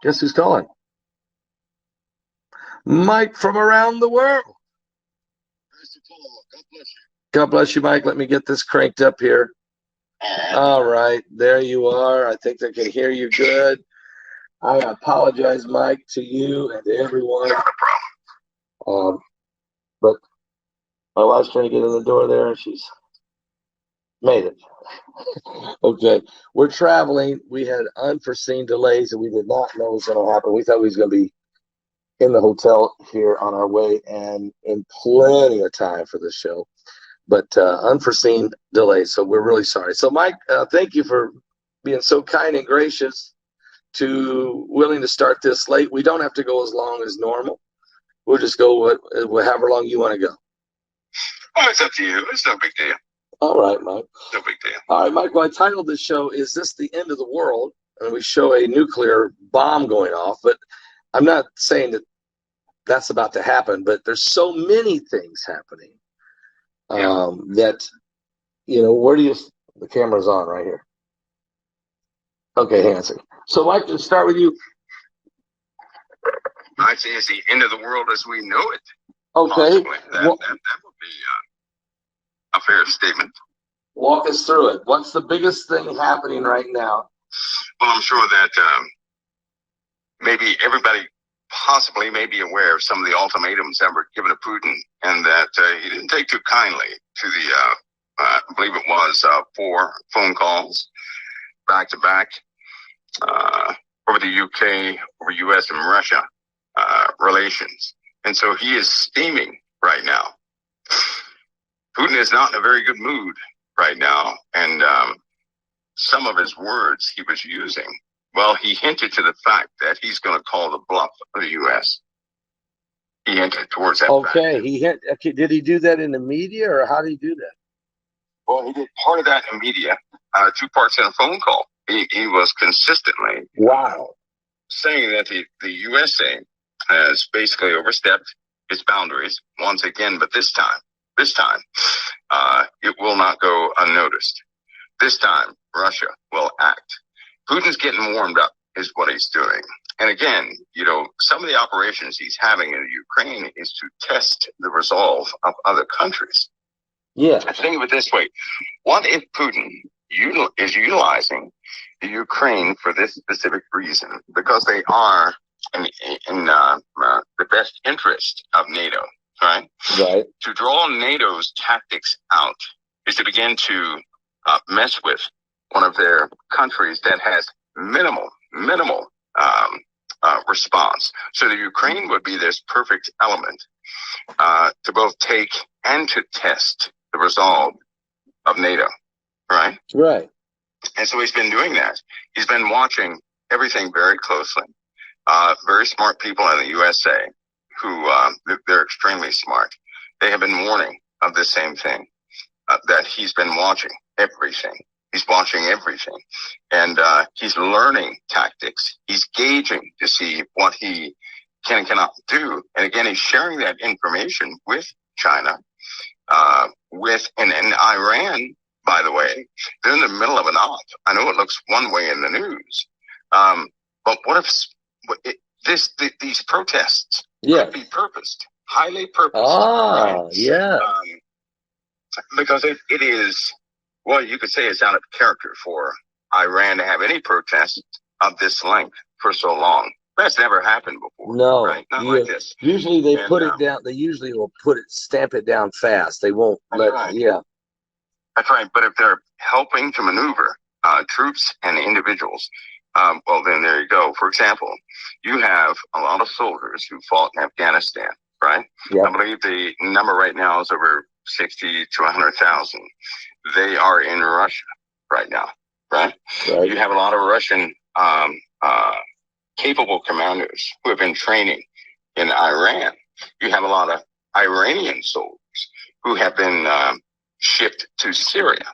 Guess who's calling? Mike from around the world. God bless you, Mike. Let me get this cranked up here. All right, there you are. I think they can hear you good. I apologize, Mike, to you and to everyone. But my wife's trying to get in the door there, and she's made it. Okay, we're traveling. We had unforeseen delays that we did not know was going to happen. We thought we was going to be in the hotel here on our way and in plenty of time for this show, but unforeseen delays. So we're really sorry. So Mike, thank you for being so kind and gracious to willing to start this late. We don't have to go as long as normal. We'll just go however long you want to go. Oh, it's up to you. It's no big deal. All right, Mike. No big deal. All right, Mike. Well, I titled this show, "Is This the End of the World?" And we show a nuclear bomb going off, but I'm not saying that that's about to happen, but there's so many things happening that, where do you, the camera's on right here. Okay, hang on a second. So Mike, let's start with you. I'd say it's the end of the world as we know it. Okay. That would be a fair statement. Walk us through it. What's the biggest thing happening right now? Well, I'm sure that maybe everybody possibly may be aware of some of the ultimatums that were given to Putin, and that he didn't take too kindly to the, I believe it was 4 phone calls back to back over the UK, over US and Russia relations. And so he is steaming right now. Putin is not in a very good mood right now. And some of his words he was using, well, he hinted to the fact that he's going to call the bluff of the U.S. He hinted towards that fact. Okay, did he do that in the media, or how did he do that? Well, he did part of that in media, 2 parts in a phone call. He was consistently saying that the USA has basically overstepped its boundaries once again, but this time, it will not go unnoticed. This time, Russia will act. Putin's getting warmed up is what he's doing. And again, some of the operations he's having in Ukraine is to test the resolve of other countries. Yeah. Think of it this way. What if Putin is utilizing the Ukraine for this specific reason? Because they are in the best interest of NATO, right? Right. To draw NATO's tactics out is to begin to mess with one of their countries that has minimal response. So the Ukraine would be this perfect element to both take and to test the resolve of NATO, right? Right. And so he's been doing that. He's been watching everything very closely. Very smart people in the USA who they're extremely smart. They have been warning of the same thing, that he's been watching everything. He's watching everything, and he's learning tactics. He's gauging to see what he can and cannot do. And again, he's sharing that information with China, and Iran, by the way. They're in the middle of an op. I know it looks one way in the news, but what if these protests could be purposed, highly purposed? Right? Yeah. Because it is. Well, you could say it's out of character for Iran to have any protest of this length for so long. That's never happened before. No, right? Not like this. Usually they put it down. They usually will stamp it down fast. They won't let. Right. Yeah, that's right. But if they're helping to maneuver troops and individuals, well, then there you go. For example, you have a lot of soldiers who fought in Afghanistan, right? Yeah. I believe the number right now is over 60 to 100,000. They are in Russia right now, right? You have a lot of Russian capable commanders who have been training in Iran. You have a lot of Iranian soldiers who have been shipped to Syria,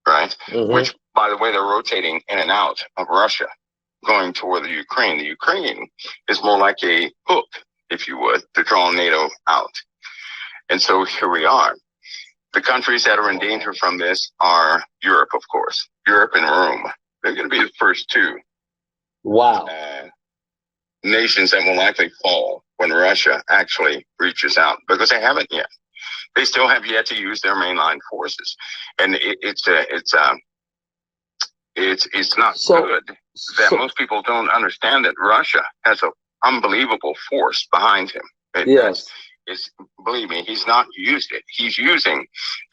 right? Mm-hmm. Which, by the way, they're rotating in and out of Russia, going toward the Ukraine. The Ukraine is more like a hook, if you would, to draw NATO out. And so here we are. The countries that are in danger from this are Europe, of course. Europe and Rome. They're going to be the first two. Wow. nations that will likely fall when Russia actually reaches out, because they haven't yet. They still have yet to use their mainline forces, and it's not good that most people don't understand that Russia has an unbelievable force behind him. Yes. Believe me, he's not used it. He's using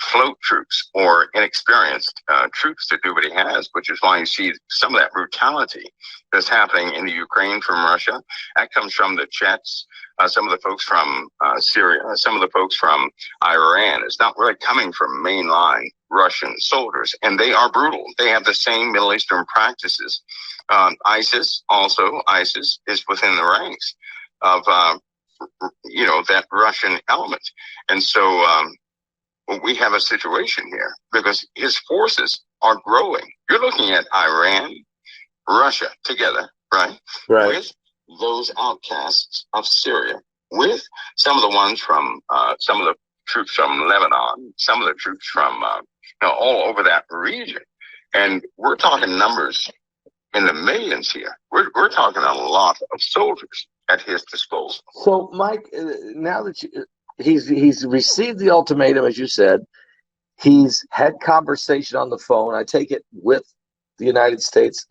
float troops or inexperienced troops to do what he has, which is why you see some of that brutality that's happening in the Ukraine from Russia. That comes from the Czechs, some of the folks from Syria, some of the folks from Iran. It's not really coming from mainline Russian soldiers, and they are brutal. They have the same Middle Eastern practices. ISIS is within the ranks of that Russian element. And so we have a situation here because his forces are growing. You're looking at Iran, Russia together, right? With those outcasts of Syria, with some of the ones from some of the troops from Lebanon, some of the troops from all over that region. And we're talking numbers in the millions here. We're talking a lot of soldiers at his disposal. So, Mike, now that he's received the ultimatum, as you said, he's had conversation on the phone. I take it with the United States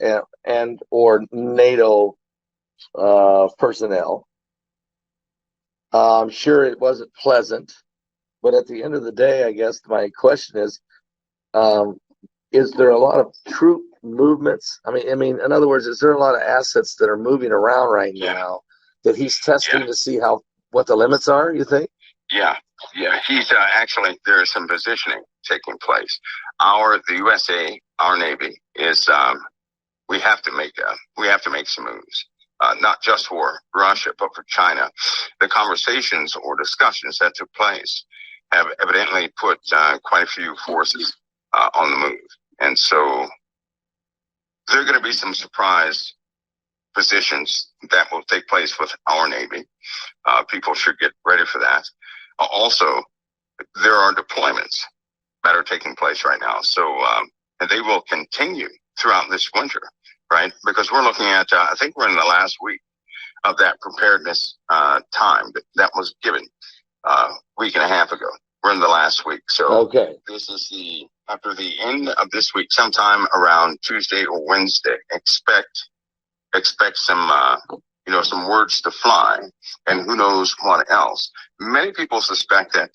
and or NATO personnel. I'm sure it wasn't pleasant, but at the end of the day, I guess my question is there a lot of troop movements? I mean, in other words, is there a lot of assets that are moving around right now that he's testing to see what the limits are, you think? Yeah. He's actually, there is some positioning taking place. The USA, our Navy is, we have to make some moves, not just for Russia, but for China. The conversations or discussions that took place have evidently put quite a few forces on the move. And so there are going to be some surprise positions that will take place with our Navy. People should get ready for that. Also, there are deployments that are taking place right now. So, and they will continue throughout this winter, right? Because we're looking at, I think we're in the last week of that preparedness time that was given week and a half ago. We're in the last week. So this is after the end of this week, sometime around Tuesday or Wednesday, expect some, some words to fly, and who knows what else. Many people suspect that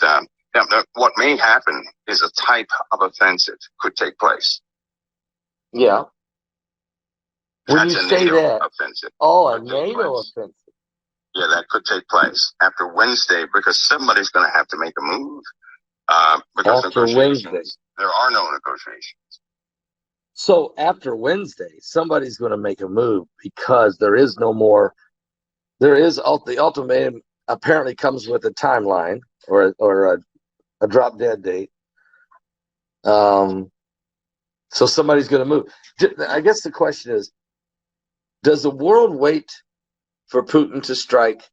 what may happen is a type of offensive could take place. Yeah. When you say that, offensive. a NATO offensive. Yeah, that could take place after Wednesday because somebody's going to have to make a move. Because after Wednesday, there are no negotiations. So after Wednesday, somebody's going to make a move because there is no more. The ultimatum apparently comes with a timeline or a drop dead date. So somebody's going to move. I guess the question is, does the world wait for Putin to strike,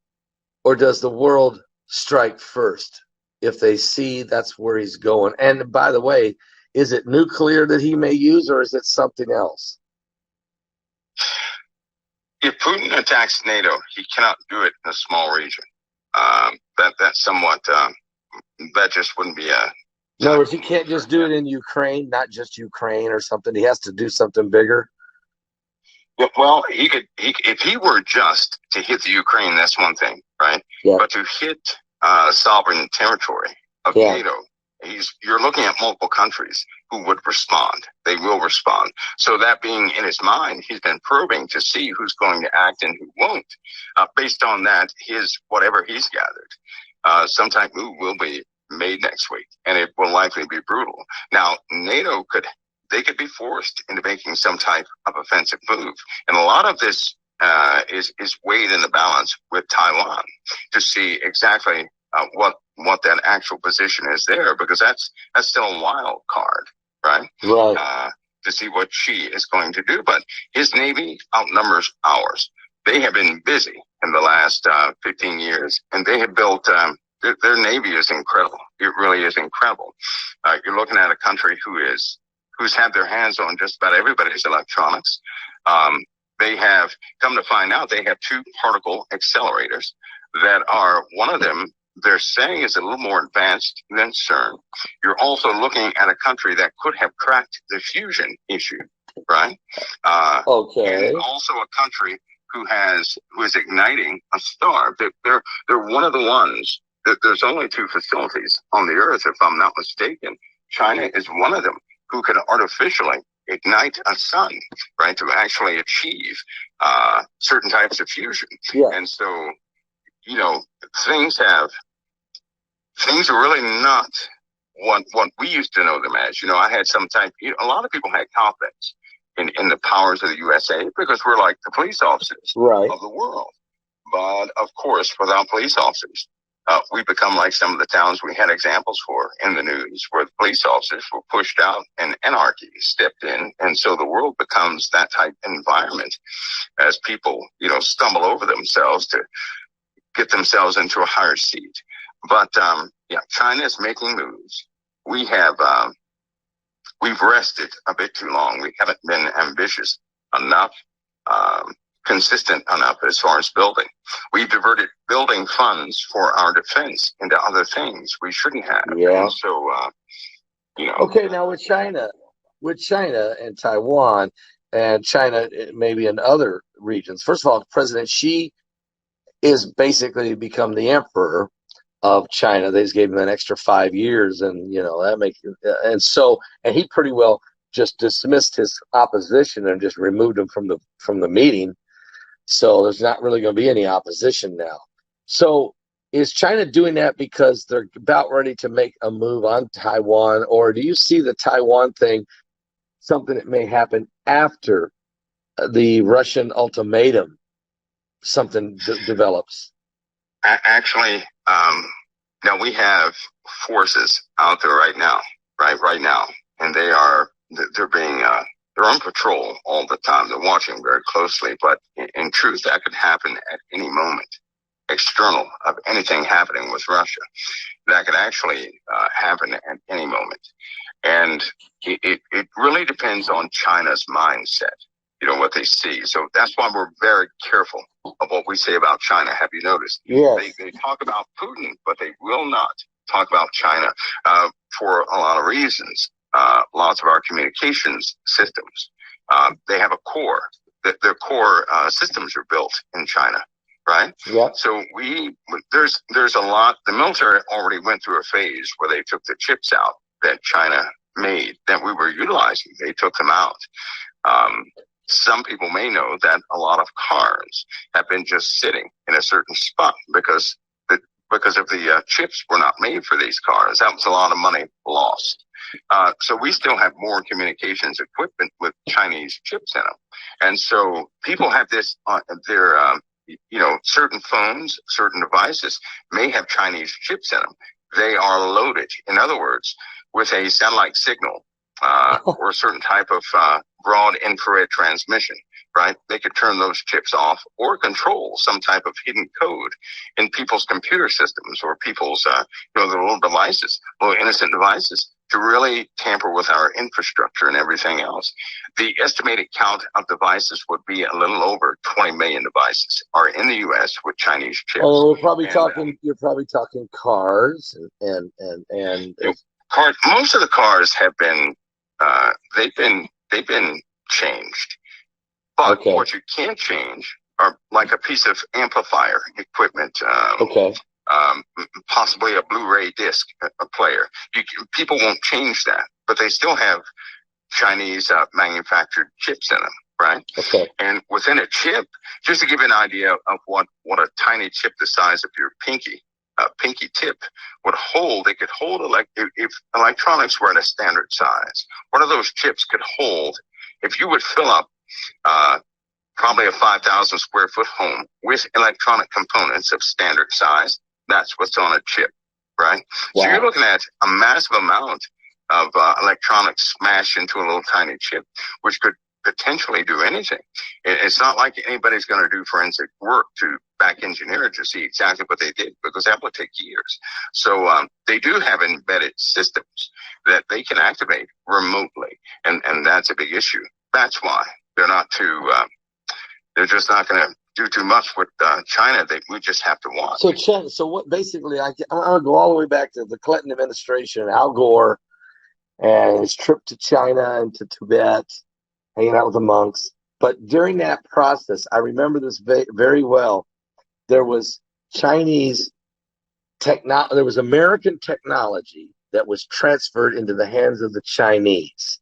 or does the world strike first if they see that's where he's going? And by the way, is it nuclear that he may use, or is it something else? If Putin attacks NATO, he cannot do it in a small region. That's somewhat, that just wouldn't be a... In other words, he can't just do it in Ukraine, not just Ukraine or something. He has to do something bigger. Well, he could, if he were just to hit the Ukraine, that's one thing, right? Yeah. But to hit sovereign territory of NATO, you're looking at multiple countries who would respond. They will respond. So that being in his mind, he's been probing to see who's going to act and who won't. Based on that, whatever he's gathered, some type move will be made next week, and it will likely be brutal. Now, NATO could be forced into making some type of offensive move, and a lot of this is weighed in the balance with Taiwan to see exactly what that actual position is there, because that's still a wild card, right? Right. To see what she is going to do. But his Navy outnumbers ours. They have been busy in the last 15 years, and they have built their Navy is incredible. It really is incredible. You're looking at a country who's had their hands on just about everybody's electronics. they have come to find out they have two particle accelerators that are, one of them, they're saying is a little more advanced than CERN. You're also looking at a country that could have cracked the fusion issue, right? Okay. And also a country who is igniting a star. They're one of the ones that there's only two facilities on the Earth, if I'm not mistaken. China is one of them who can artificially ignite a sun, right, to actually achieve certain types of fusion. Yeah. And so, you know, things are really not what we used to know them as. You know, I had a lot of people had confidence in the powers of the USA because we're like the police officers of the world. But of course, without police officers, we become like some of the towns we had examples for in the news where the police officers were pushed out and anarchy stepped in. And so the world becomes that type of environment as people, you know, stumble over themselves to get themselves into a higher seat. But, China is making moves. We've rested a bit too long. We haven't been ambitious enough, consistent enough as far as building. We've diverted building funds for our defense into other things we shouldn't have. Yeah. And so, Okay, now with China and Taiwan and China maybe in other regions, first of all, President Xi is basically become the emperor of China. They just gave him an extra 5 years, and that makes and he pretty well just dismissed his opposition and just removed him from the meeting. So there's not really going to be any opposition now. So is China doing that because they're about ready to make a move on Taiwan, or do you see the Taiwan thing something that may happen after the Russian ultimatum? Something develops. Actually, now we have forces out there right now, and they're on patrol all the time. They're watching very closely, but in truth, that could happen at any moment. External of anything happening with Russia, that could actually happen at any moment, and it really depends on China's mindset. What they see. So that's why we're very careful of what we say about China. Have you noticed? Yes. They talk about Putin, but they will not talk about China for a lot of reasons. Lots of our communications systems, they have a core. Their core systems are built in China, right? Yeah. So there's a lot. The military already went through a phase where they took the chips out that China made that we were utilizing. They took them out. Some people may know that a lot of cars have been just sitting in a certain spot because of the chips were not made for these cars. That was a lot of money lost. So we still have more communications equipment with Chinese chips in them. And so people have this certain phones, certain devices may have Chinese chips in them. They are loaded, in other words, with a satellite signal or a certain type of broad infrared transmission, right? They could turn those chips off or control some type of hidden code in people's computer systems or people's, their little devices, little innocent devices, to really tamper with our infrastructure and everything else. The estimated count of devices would be a little over 20 million devices are in the U.S. with Chinese chips. Oh, you're probably talking cars and cars. Most of the cars have been, they've been changed. But what you can't change are like a piece of amplifier equipment. Possibly a Blu-ray disc, a player. People won't change that, but they still have Chinese manufactured chips in them, right? Okay. And within a chip, just to give you an idea of what a tiny chip the size of your pinky tip would hold, it could hold if electronics were at a standard size. One of those chips could hold, if you would fill up probably a 5,000 square foot home with electronic components of standard size, that's what's on a chip, right? Wow. So you're looking at a massive amount of electronics smashed into a little tiny chip, which could potentially do anything. It's not like anybody's going to do forensic work to back engineer it to see exactly what they did, because that would take years. So they do have embedded systems that they can activate remotely, and that's a big issue. That's why they're not too They're just not going to do too much with China. We just have to watch. So what? Basically, I'll go all the way back to the Clinton administration, Al Gore, and his trip to China and to Tibet, hanging out with the monks. But during that process, I remember this very well. There was Chinese there was American technology that was transferred into the hands of the Chinese.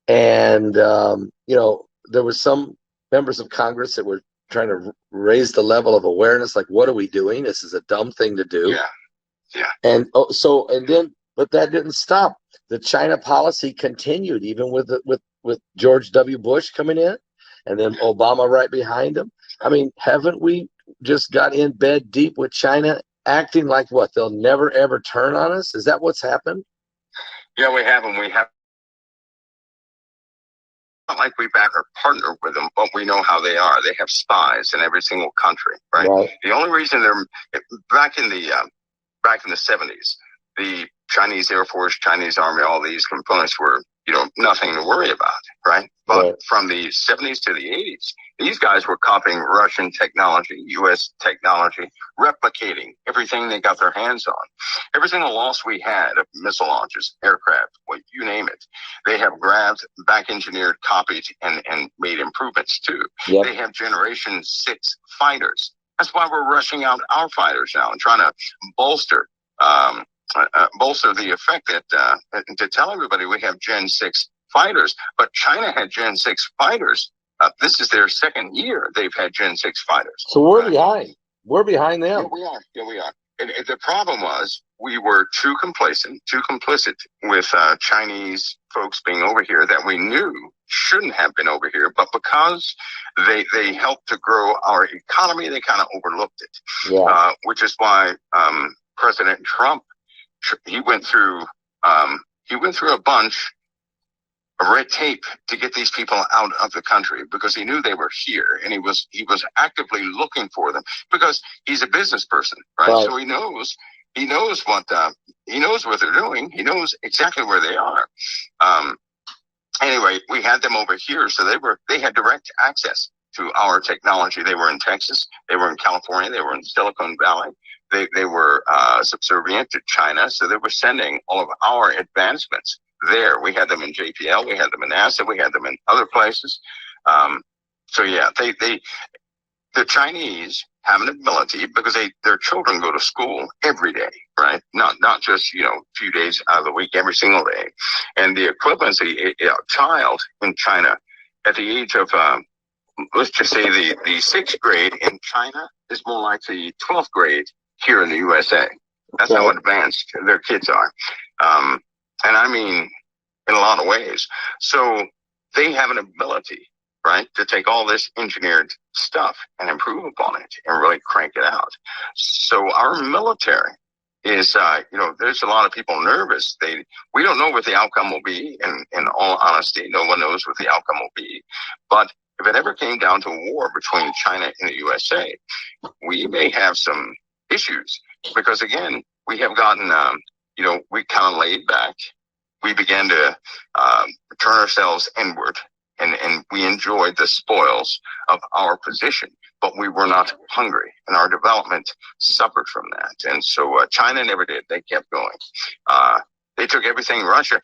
And, there was some members of Congress that were trying to raise the level of awareness. Like, what are we doing? This is a dumb thing to do. Yeah. Yeah. And but that didn't stop. The China policy continued, even with George W. Bush coming in and then Obama right behind him. I mean, haven't we just got in bed deep with China, acting like what? They'll never, ever turn on us? Is that what's happened? Yeah, we have, and we have. Not like we back or partner with them, but we know how they are. They have spies in every single country, right? The only reason they're back in the 70s, the Chinese Air Force, Chinese Army, all these components were, nothing to worry about, right? But from the 70s to the 80s, these guys were copying Russian technology, U.S. technology, replicating everything they got their hands on. Every single loss we had of missile launches, aircraft, you name it, they have grabbed, back engineered, copied, and made improvements too. Yep. They have Generation 6 fighters. That's why we're rushing out our fighters now and trying to bolster the effect that to tell everybody we have Gen 6 fighters, but China had Gen 6 fighters. This is their second year they've had Gen 6 fighters. So we're behind. We're behind them. Yeah, we are. And the problem was we were too complacent, too complicit with Chinese folks being over here that we knew shouldn't have been over here, but because they helped to grow our economy, they kind of overlooked it. Yeah. Which is why President Trump, he went through a bunch of red tape to get these people out of the country because he knew they were here, and he was actively looking for them because he's a business person, right? So he knows what they're doing. He knows exactly where they are. Anyway, we had them over here, so they had direct access to our technology. They were in Texas, they were in California, they were in Silicon Valley. They were subservient to China, so they were sending all of our advancements there. We had them in JPL, we had them in NASA, we had them in other places. So yeah, the Chinese have an ability because their children go to school every day, right? Not just a few days out of the week, every single day. And the equivalency, a child in China at the age of let's just say the sixth grade in China is more like the 12th grade here in the USA. That's how advanced their kids are. And I mean, in a lot of ways. So they have an ability, right, to take all this engineered stuff and improve upon it and really crank it out. So our military is, there's a lot of people nervous. We don't know what the outcome will be. And in all honesty, no one knows what the outcome will be. But if it ever came down to war between China and the USA, we may have some issues because, again, we have gotten, we kind of laid back. We began to turn ourselves inward, and we enjoyed the spoils of our position, but we were not hungry, and our development suffered from that. And so China never did. They kept going. They took everything Russia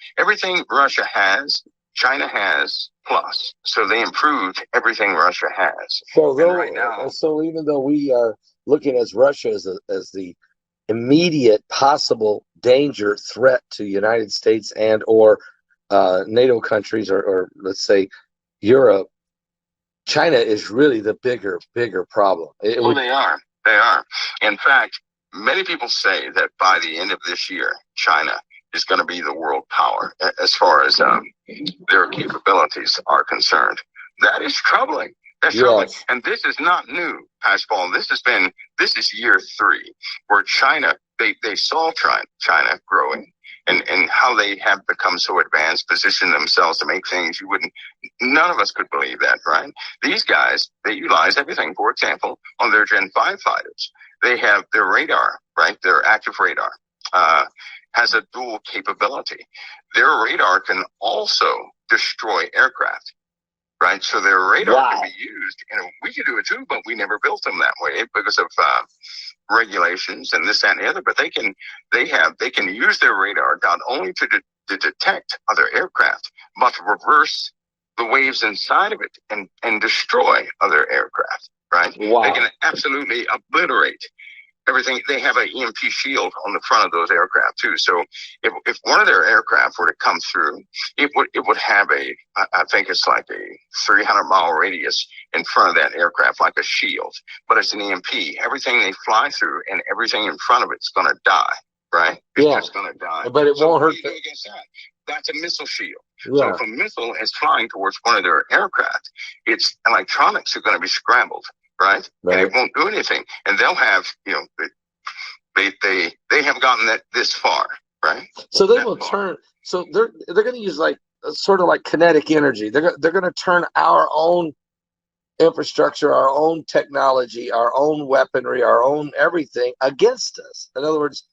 has, China has plus. So they improved everything Russia has. So even though we are looking at Russia as the immediate possible danger threat to the United States and or NATO countries or let's say Europe, China is really the bigger problem. They are. In fact, many people say that by the end of this year, China is going to be the world power as far as their capabilities are concerned. That is troubling. That's troubling. And this is not new, Pascal. This is year 3 where China, they saw China growing and how they have become so advanced, positioned themselves to make things none of us could believe that, right? These guys, they utilize everything. For example, on their Gen 5 fighters, they have their radar, right? Their active radar has a dual capability. Their radar can also destroy aircraft. right? So their radar can be used. We could do it too, but we never built them that way because of regulations and this, that, and the other. But they can use their radar not only to detect other aircraft, but to reverse the waves inside of it and destroy other aircraft, right? Wow. They can absolutely obliterate everything. They have an EMP shield on the front of those aircraft too. So if one of their aircraft were to come through, it would have I think it's like a 300-mile radius in front of that aircraft, like a shield. But it's an EMP. Everything they fly through and everything in front of it's going to die, right? It's just going to die. But it won't hurt. Against that? That's a missile shield. Yeah. So if a missile is flying towards one of their aircraft, its electronics are going to be scrambled. Right? And it won't do anything. And they'll have, they have gotten that this far, right? So they will turn. So they're going to use like sort of like kinetic energy. They're going to turn our own infrastructure, our own technology, our own weaponry, our own everything against us. In other words,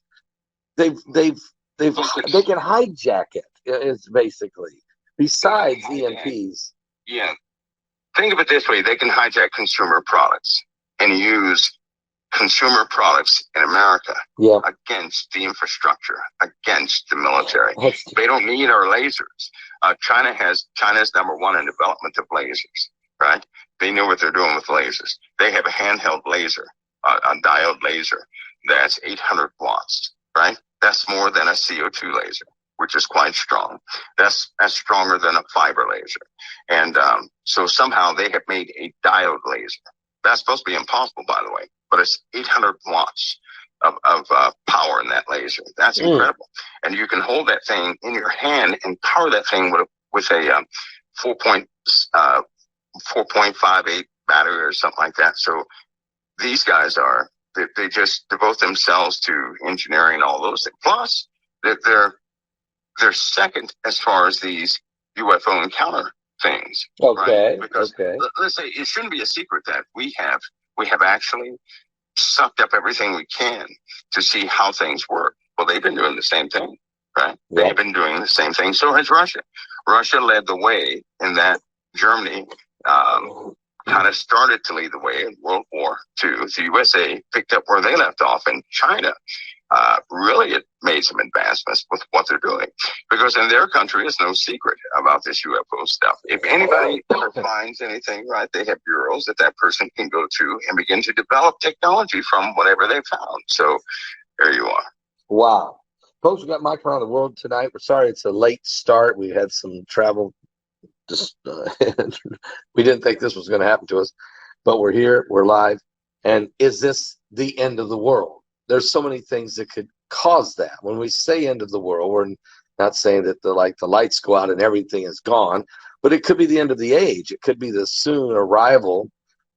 they can hijack it. It's basically besides EMPs. Yeah. Think of it this way. They can hijack consumer products and use consumer products in America against the infrastructure, against the military. They don't need our lasers. China's number one in development of lasers, right? They know what they're doing with lasers. They have a handheld laser, a diode laser that's 800 watts, right? That's more than a CO2 laser, which is quite strong. That's stronger than a fiber laser. And so somehow they have made a diode laser. That's supposed to be impossible, by the way, but it's 800 watts of power in that laser. That's incredible. And you can hold that thing in your hand and power that thing with a 4.58 battery or something like that. So these guys they just devote themselves to engineering and all those things. Plus, they're second as far as these UFO encounter things. Okay. Right? Because let's say it shouldn't be a secret that we have actually sucked up everything we can to see how things work. Well, they've been doing the same thing, right? Yep. They've been doing the same thing. So has Russia. Russia led the way in that. Germany kind of started to lead the way in World War II. The USA picked up where they left off, and China really made some advancements with what they're doing, because in their country it's no secret about this UFO stuff. If anybody ever finds anything, right, they have bureaus that person can go to and begin to develop technology from whatever they found. So there you are. Wow. Folks, we got Mike around the world tonight. We're sorry it's a late start. We had some travel. We didn't think this was going to happen to us, but we're here, we're live. And is this the end of the world? There's so many things that could cause that. When we say end of the world, we're not saying that the lights go out and everything is gone, but it could be the end of the age. It could be the soon arrival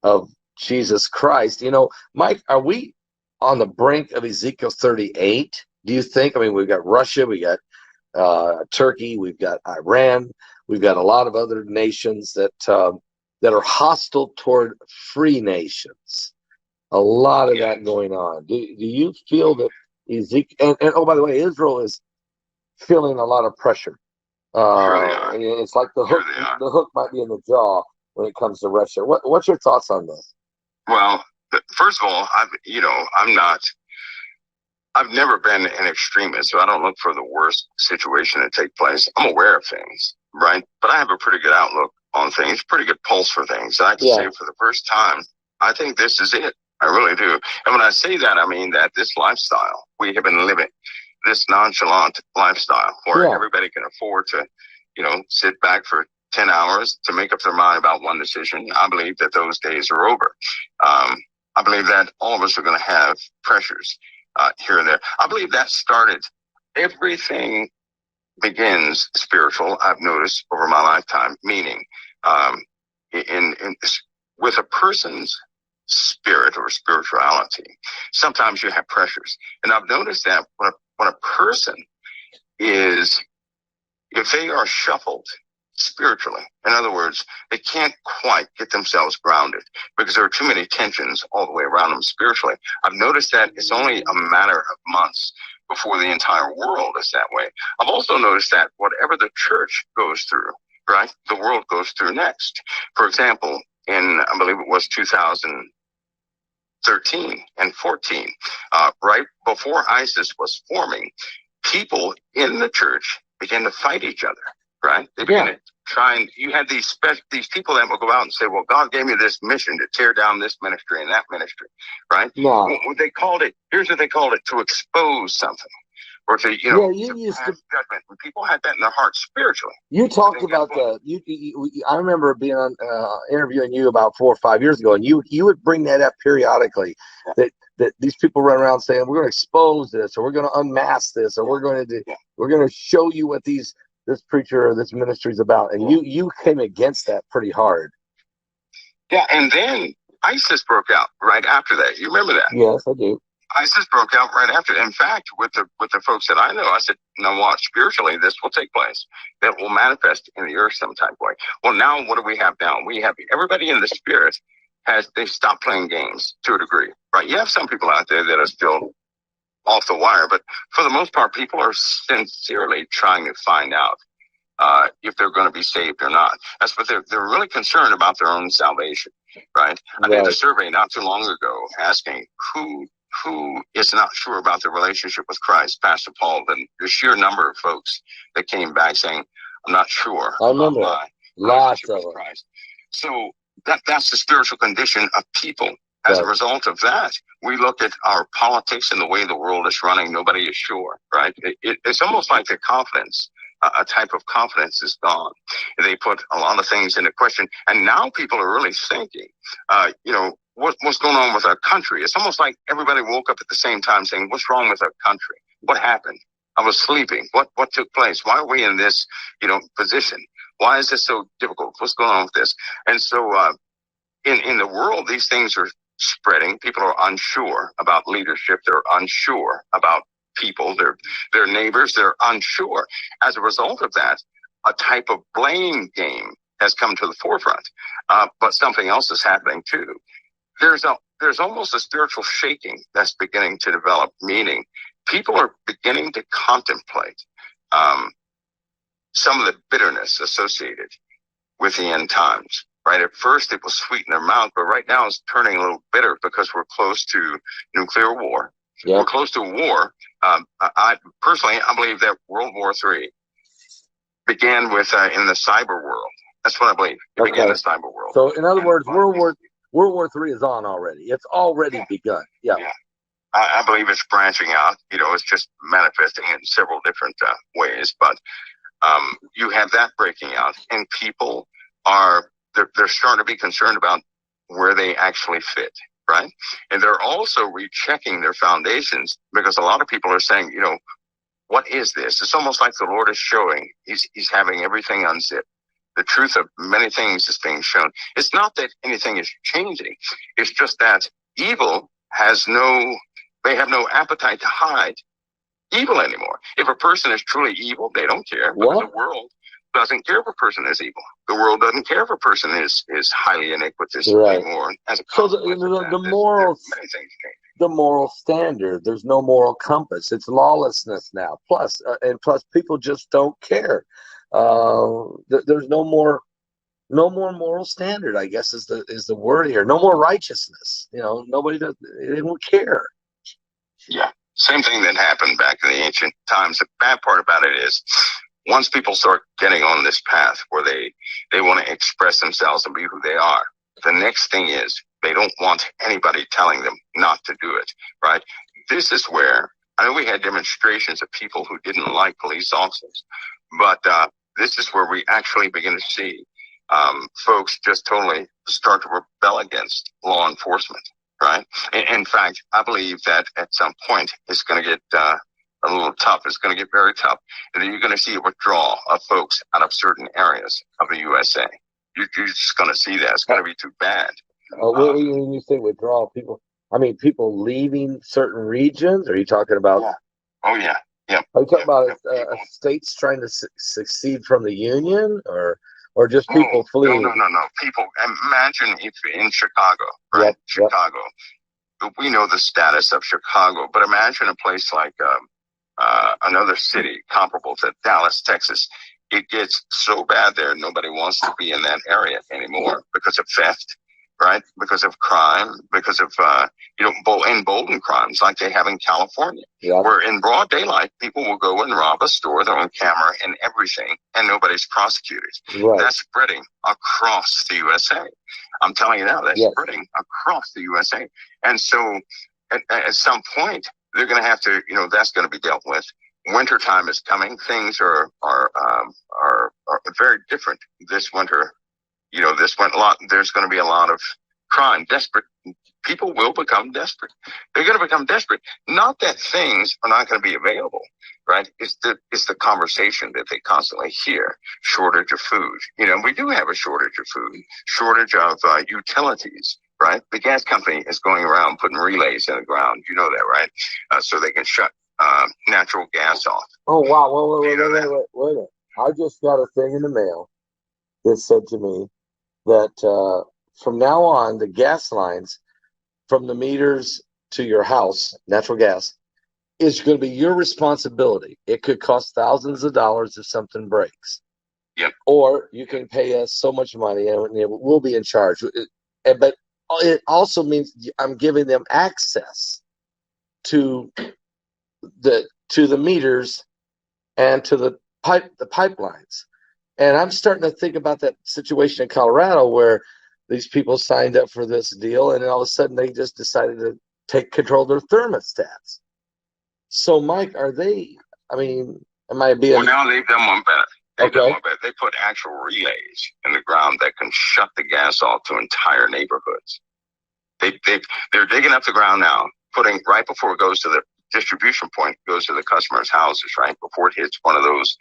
of Jesus Christ. You know, Mike, are we on the brink of Ezekiel 38? Do you think? I mean, we've got Russia, we got Turkey, we've got Iran, we've got a lot of other nations that are hostile toward free nations. A lot of that going on. Do you feel that Ezekiel, and oh, by the way, Israel is feeling a lot of pressure. It's like the hook might be in the jaw when it comes to Russia. What's your thoughts on this? Well, first of all, I've never been an extremist, so I don't look for the worst situation to take place. I'm aware of things, right? But I have a pretty good outlook on things, pretty good pulse for things. I can say for the first time, I think this is it. I really do. And when I say that, I mean that this lifestyle we have been living, this nonchalant lifestyle where everybody can afford to, sit back for 10 hours to make up their mind about one decision. I believe that those days are over. I believe that all of us are going to have pressures here and there. I believe that started, everything begins spiritual, I've noticed over my lifetime, meaning with a person's spirit or spirituality, sometimes you have pressures. And I've noticed that when a person if they are shuffled spiritually, in other words, they can't quite get themselves grounded because there are too many tensions all the way around them spiritually. I've noticed that it's only a matter of months before the entire world is that way. I've also noticed that whatever the church goes through, right, the world goes through next. For example, in, I believe it was 2013 and 14, right before ISIS was forming, people in the church began to fight each other, right? They began to try, and you had these people that would go out and say, well, God gave me this mission to tear down this ministry and that ministry, right? No. What they called it, here's what they called it, to expose something. Or to, you used to judgment. And people had that in their hearts spiritually. You talked about I remember being on interviewing you about 4 or 5 years ago, and you would bring that up periodically. That these people run around saying we're going to expose this, or we're going to unmask this, or we're going to show you what this preacher or this ministry is about. And you came against that pretty hard. Yeah, and then ISIS broke out right after that. You remember that? Yes, I do. ISIS broke out right after. In fact, with the folks that I know, I said, "No, watch, spiritually, this will take place. That will manifest in the earth some type of way." Well, now what do we have now? We have everybody in the spirit they've stopped playing games to a degree, right? You have some people out there that are still off the wire, but for the most part, people are sincerely trying to find out if they're going to be saved or not. That's what they're really concerned about, their own salvation, right? I did a survey not too long ago asking who is not sure about their relationship with Christ, Pastor Paul, then the sheer number of folks that came back saying, I'm not sure about my relationship with Christ. So that's the spiritual condition of people. As a result of that, we look at our politics and the way the world is running. Nobody is sure, right? It's almost like the confidence, a type of confidence is gone. They put a lot of things into question. And now people are really thinking, what's going on with our country? It's almost like everybody woke up at the same time saying, what's wrong with our country? What happened? I was sleeping. What took place? Why are we in this, position? Why is this so difficult? What's going on with this? And so in the world, these things are spreading. People are unsure about leadership. They're unsure about people, their neighbors. They're unsure. As a result of that, a type of blame game has come to the forefront. But something else is happening too. There's almost a spiritual shaking that's beginning to develop, meaning people are beginning to contemplate some of the bitterness associated with the end times. Right? At first, it was sweet in their mouth, but right now it's turning a little bitter because we're close to nuclear war. Yep. We're close to war. I believe that World War III began with in the cyber world. That's what I believe. It began in the cyber world. So, in other words, World War III is on already. It's already begun. Yeah. I believe it's branching out. It's just manifesting in several different ways. But you have that breaking out, and people are they're starting to be concerned about where they actually fit, right? And they're also rechecking their foundations, because a lot of people are saying, what is this? It's almost like the Lord is showing. He's having everything unzipped. The truth of many things is being shown. It's not that anything is changing. It's just that evil they have no appetite to hide evil anymore. If a person is truly evil, they don't care. Because the world doesn't care if a person is evil. The world doesn't care if a person is highly iniquitous anymore. So the moral standard, there's no moral compass. It's lawlessness now. Plus people just don't care. There's no more moral standard, I guess, is the word here. No more righteousness. They don't care. Yeah. Same thing that happened back in the ancient times. The bad part about it is, once people start getting on this path where they want to express themselves and be who they are, the next thing is they don't want anybody telling them not to do it, right? This is where, I know we had demonstrations of people who didn't like police officers, but this is where we actually begin to see folks just totally start to rebel against law enforcement, right? In fact, I believe that at some point it's going to get a little tough. It's going to get very tough. And then you're going to see a withdrawal of folks out of certain areas of the USA. You're just going to see that. It's going to be too bad. When you say withdrawal, people leaving certain regions? Are you talking about? Yeah. Oh, yeah. Yeah. Are you talking about states trying to secede from the Union, or just people fleeing? No. People, imagine if in Chicago, right? Yep. Chicago. We know the status of Chicago, but imagine a place like another city comparable to Dallas, Texas. it gets so bad there, nobody wants to be in that area anymore because of theft, right? Because of crime, because of, emboldened crimes like they have in California, where in broad daylight, people will go and rob a store, they're on camera and everything, and nobody's prosecuted. Right. That's spreading across the USA. I'm telling you now, that's spreading across the USA. And so at some point, they're going to have to, that's going to be dealt with. Wintertime is coming. Things are very different this winter. There's going to be a lot of crime. Desperate people will become desperate. They're going to become desperate. Not that things are not going to be available, right? It's the conversation that they constantly hear. Shortage of food. We do have a shortage of food. Shortage of utilities. Right? The gas company is going around putting relays in the ground. You know that, right? So they can shut natural gas off. Oh, wow. Wait. I just got a thing in the mail that said to me that from now on, the gas lines from the meters to your house, natural gas, is going to be your responsibility. It could cost thousands of dollars if something breaks. Yep. Or you can pay us so much money and we'll be in charge. But it also means I'm giving them access to the meters and to the pipelines. And I'm starting to think about that situation in Colorado where these people signed up for this deal and then all of a sudden they just decided to take control of their thermostats. So, Mike, am I being... Well, now they've done one better. They put actual relays in the ground that can shut the gas off to entire neighborhoods. They're digging up the ground now, putting right before it goes to the distribution point, goes to the customer's houses, right? Before it hits one of those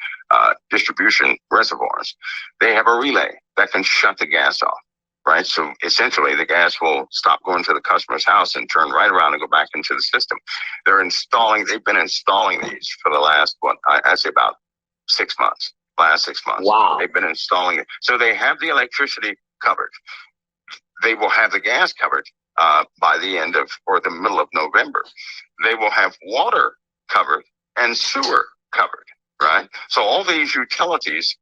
distribution reservoirs. They have a relay that can shut the gas off, right? So essentially the gas will stop going to the customer's house and turn right around and go back into the system. They've been installing these for the last, I'd say about 6 months. Last 6 months. Wow. They've been installing it. So they have the electricity covered. They will have the gas covered by the end of, or the middle of November. They will have water covered and sewer covered, right? So all these utilities,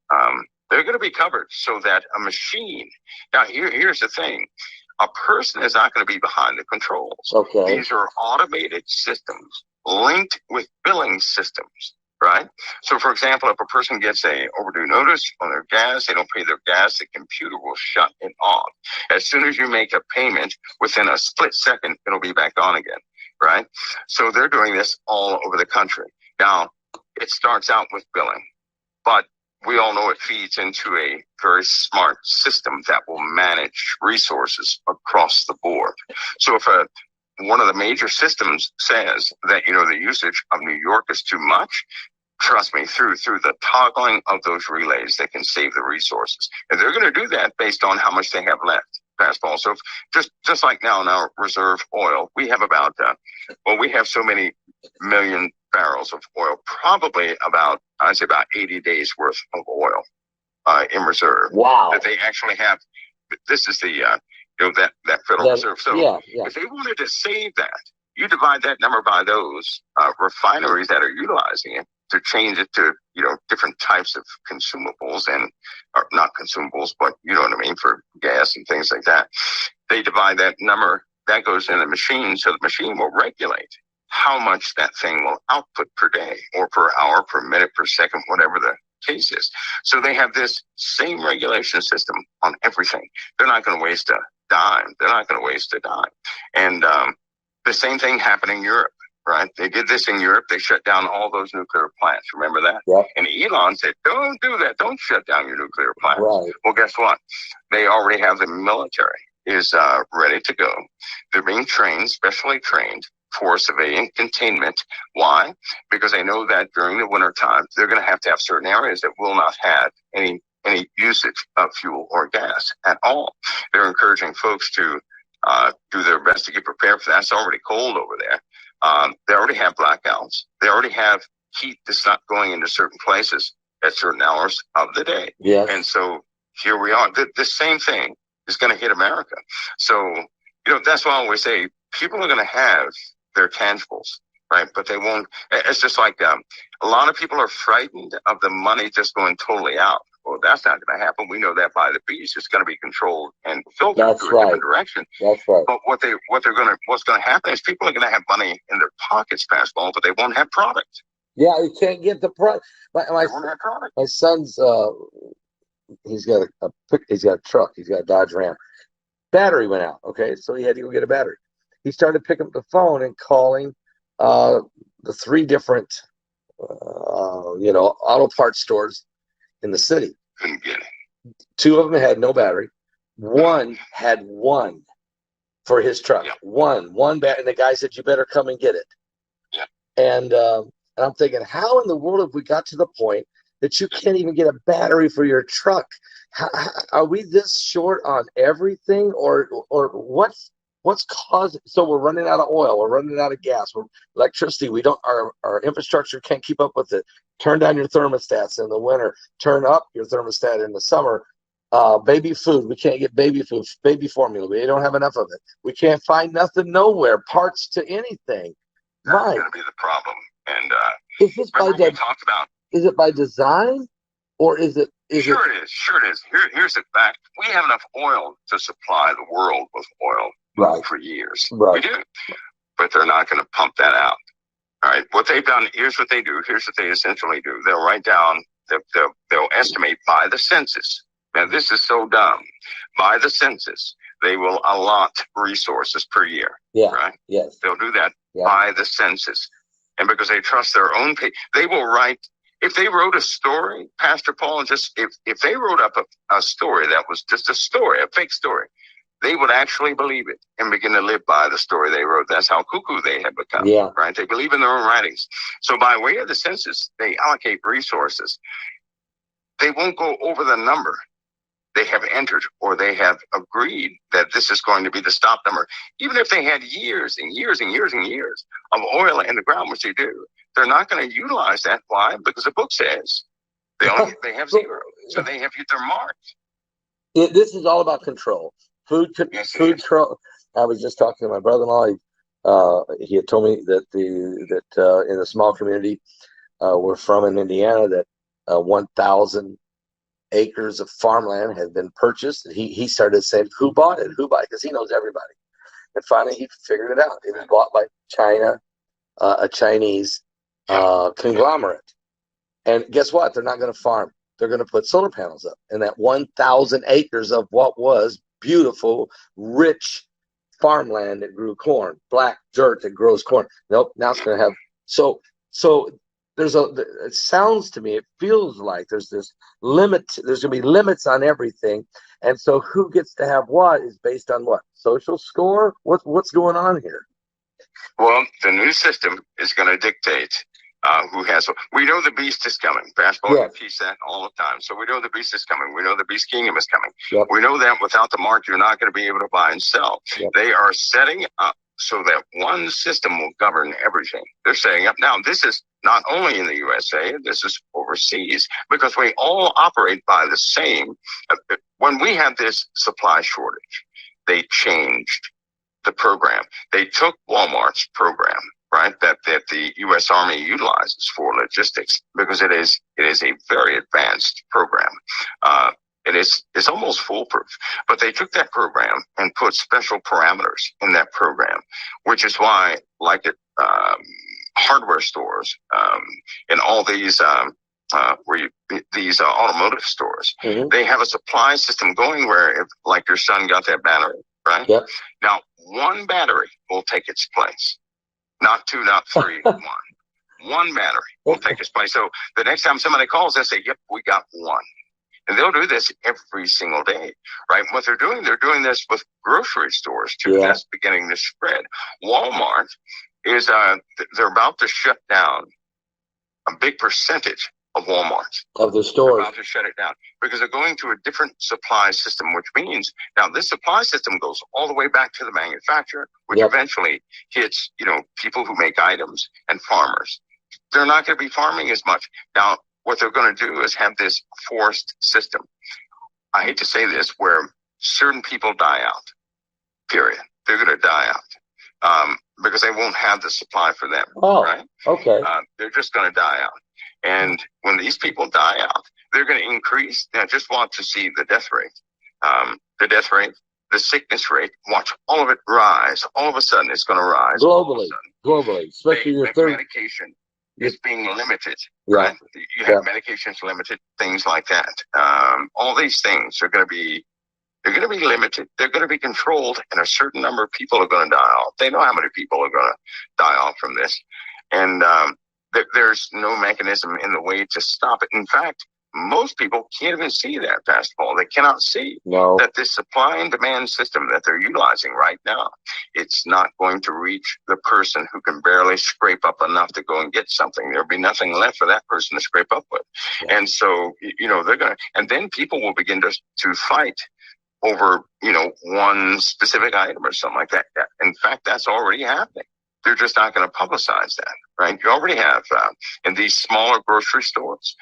they're going to be covered so that a machine, now here's the thing, a person is not going to be behind the controls. Okay. These are automated systems linked with billing systems. Right? So, for example, if a person gets a overdue notice on their gas, they don't pay their gas, the computer will shut it off. As soon as you make a payment, within a split second, it'll be back on again. Right? So they're doing this all over the country. Now, it starts out with billing, but we all know it feeds into a very smart system that will manage resources across the board. So if one of the major systems says that, the usage of New York is too much, trust me, through the toggling of those relays, they can save the resources. And they're going to do that based on how much they have left. Fastball. So just like now in our reserve oil, we have about, we have so many million barrels of oil, probably I'd say about 80 days worth of oil in reserve. Wow. That they actually have. This is the, that Federal Reserve. So if they wanted to save that, you divide that number by those refineries that are utilizing it to change it to, different types of consumables or not consumables, but you know what I mean, for gas and things like that. They divide that number, that goes in the machine, so the machine will regulate how much that thing will output per day or per hour, per minute, per second, whatever the case is. So they have this same regulation system on everything. They're not going to waste a dime. They're not going to waste a dime. And the same thing happened in Europe, right? They did this in Europe. They shut down all those nuclear plants. Remember that? Yep. And Elon said, don't do that. Don't shut down your nuclear plants. Right. Well, guess what? They already have the military is ready to go. They're being trained, specially trained for civilian containment. Why? Because they know that during the wintertime, they're going to have certain areas that will not have any usage of fuel or gas at all. They're encouraging folks to do their best to get prepared for that. It's already cold over there. They already have blackouts. They already have heat that's not going into certain places at certain hours of the day. Yeah. And so here we are. The same thing is going to hit America. So, that's why I always say people are going to have their tangibles. right? But they won't. It's just like a lot of people are frightened of the money just going totally out. Well, that's not going to happen. We know that by the beast. It's going to be controlled and filtered That's through a right. different direction. That's right. But what's going to happen is people are going to have money in their pockets past all, but they won't have product. Yeah, you can't get the product. They won't have product. My son's he's got a truck. He's got a Dodge Ram. Battery went out. Okay, so he had to go get a battery. He started picking up the phone and calling the 3 different auto parts stores in the city. Couldn't get it. 2 of them had no battery. 1 had 1 for his truck. Yeah. One battery, and the guy said, "You better come and get it." Yeah. And I'm thinking, how in the world have we got to the point that you can't even get a battery for your truck? Are we this short on everything, or what's causing? So we're running out of oil, we're running out of gas, electricity. We don't. Our infrastructure can't keep up with it. Turn down your thermostats in the winter. Turn up your thermostat in the summer. Baby food. We can't get baby food, baby formula. We don't have enough of it. We can't find nothing nowhere. Parts to anything. That's going to be the problem. And is this we talked about? Is it by design, or is it? Sure it is. Here's the fact: we have enough oil to supply the world with oil for years. Right. We do, but they're not going to pump that out. All right. What they've done. Here's what they do. Here's what they essentially do. They'll write down. They'll estimate by the census. Now this is so dumb. By the census, they will allot resources per year. Yeah. Right. Yes. They'll do that by the census. And because they trust their own people, they will write. If they wrote a story, Pastor Paul, if they wrote up a story that was just a story, a fake story, they would actually believe it and begin to live by the story they wrote. That's how cuckoo they have become. Yeah. Right? They believe in their own writings. So by way of the census, they allocate resources. They won't go over the number they have entered, or they have agreed that this is going to be the stop number. Even if they had years and years and years and years of oil in the ground, which they do, they're not going to utilize that. Why? Because the book says they have 0. So they have hit their mark. This is all about control. Food control. I was just talking to my brother-in-law. He had told me that in the small community we're from in Indiana, that 1,000 acres of farmland had been purchased. And he started saying, "Who bought it? Who bought it?" Because he knows everybody. And finally, he figured it out. It was bought by China, a Chinese conglomerate. And guess what? They're not going to farm. They're going to put solar panels up. And that 1,000 acres of what was beautiful, rich farmland that grew corn, black dirt that grows corn. Nope. Now it's going to have so. It sounds to me, it feels like there's this limit. There's going to be limits on everything. And so who gets to have what is based on what? Social score? What's going on here? Well, the new system is going to dictate who has. We know the beast is coming. Basketball teach that all the time. So we know the beast is coming. We know the beast kingdom is coming. Yep. We know that without the mark, you're not going to be able to buy and sell. Yep. They are setting up so that one system will govern everything. They're setting up now. This is not only in the USA, this is overseas, because we all operate by the same. When we had this supply shortage, they changed the program. They took Walmart's program, right, that the U.S. Army utilizes for logistics, because it is a very advanced program. It's almost foolproof. But they took that program and put special parameters in that program, which is why, like at hardware stores, and all these automotive stores, they have a supply system going where, if, like your son got that battery, right? Yep. Now, one battery will take its place. Not 2, not 3, 1. One battery will take its place. So the next time somebody calls, they say, "Yep, we got 1." And they'll do this every single day, right? What they're doing this with grocery stores too. Yeah. That's beginning to spread. Walmart is, they're about to shut down a big percentage of Walmart. Of the stores. They're about to shut it down because they're going to a different supply system, which means now this supply system goes all the way back to the manufacturer, which eventually hits, people who make items and farmers. They're not going to be farming as much. Now, what they're going to do is have this forced system. I hate to say this, where certain people die out, period. They're going to die out. because they won't have the supply for them. Oh, right? okay. They're just going to die out. And when these people die out, they're going to increase. Now, just watch to see the death rate. The sickness rate, watch all of it rise. All of a sudden, it's going to rise. Globally, especially your third medication is being limited, yeah. right? You have medications limited, things like that. All these things are going to be, they're going to be limited. They're going to be controlled, and a certain number of people are going to die off. They know how many people are going to die off from this, and there's no mechanism in the way to stop it. In fact, most people can't even see that, Pastor Paul. They cannot see that this supply and demand system that they're utilizing right now, it's not going to reach the person who can barely scrape up enough to go and get something. There'll be nothing left for that person to scrape up with. Yeah. And so, they're going to, and then people will begin to fight over, one specific item or something like that. In fact, that's already happening. They're just not going to publicize that, right? You already have, in these smaller grocery stores,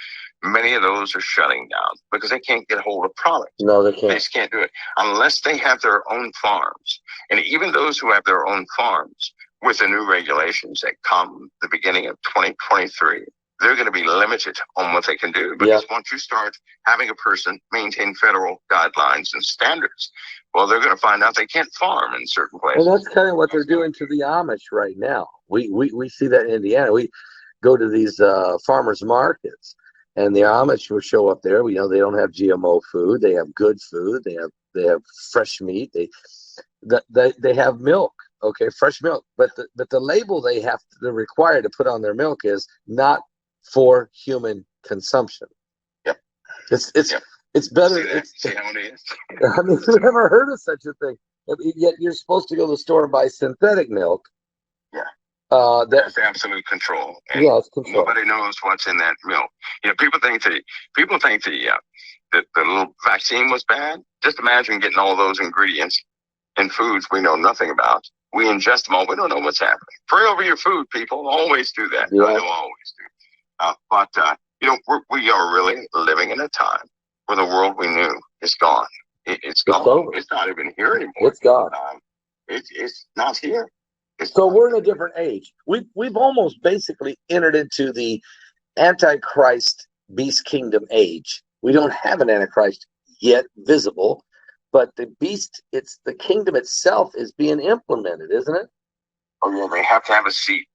many of those are shutting down because they can't get a hold of product. No, they can't. They just can't do it unless they have their own farms. And even those who have their own farms, with the new regulations that come the beginning of 2023, they're going to be limited on what they can do. Because once you start having a person maintain federal guidelines and standards, well, they're going to find out they can't farm in certain places. And that's kind of what they're doing to the Amish right now. We see that in Indiana. We go to these farmers markets, and the Amish will show up there. We know they don't have GMO food. They have good food. They have fresh meat. They have milk. Okay, fresh milk. But the label they're required to put on their milk is not for human consumption. Yep. It's better. See how it is? I mean, I've never heard of such a thing. Yet you're supposed to go to the store and buy synthetic milk. Yeah. That's absolute control. And it's control. Nobody knows what's in that milk. People think the little vaccine was bad. Just imagine getting all those ingredients in foods we know nothing about. We ingest them all. We don't know what's happening. Pray over your food, people. Always do that. Yeah. I know, always do. But we are really living in a time where the world we knew is gone. It's gone. It's not even here anymore. It's gone. It's not here. We're in a different age. We've almost basically entered into the Antichrist beast kingdom age. We don't have an Antichrist yet visible, but the beast, it's the kingdom itself is being implemented, isn't it? Oh yeah, they have to have a seat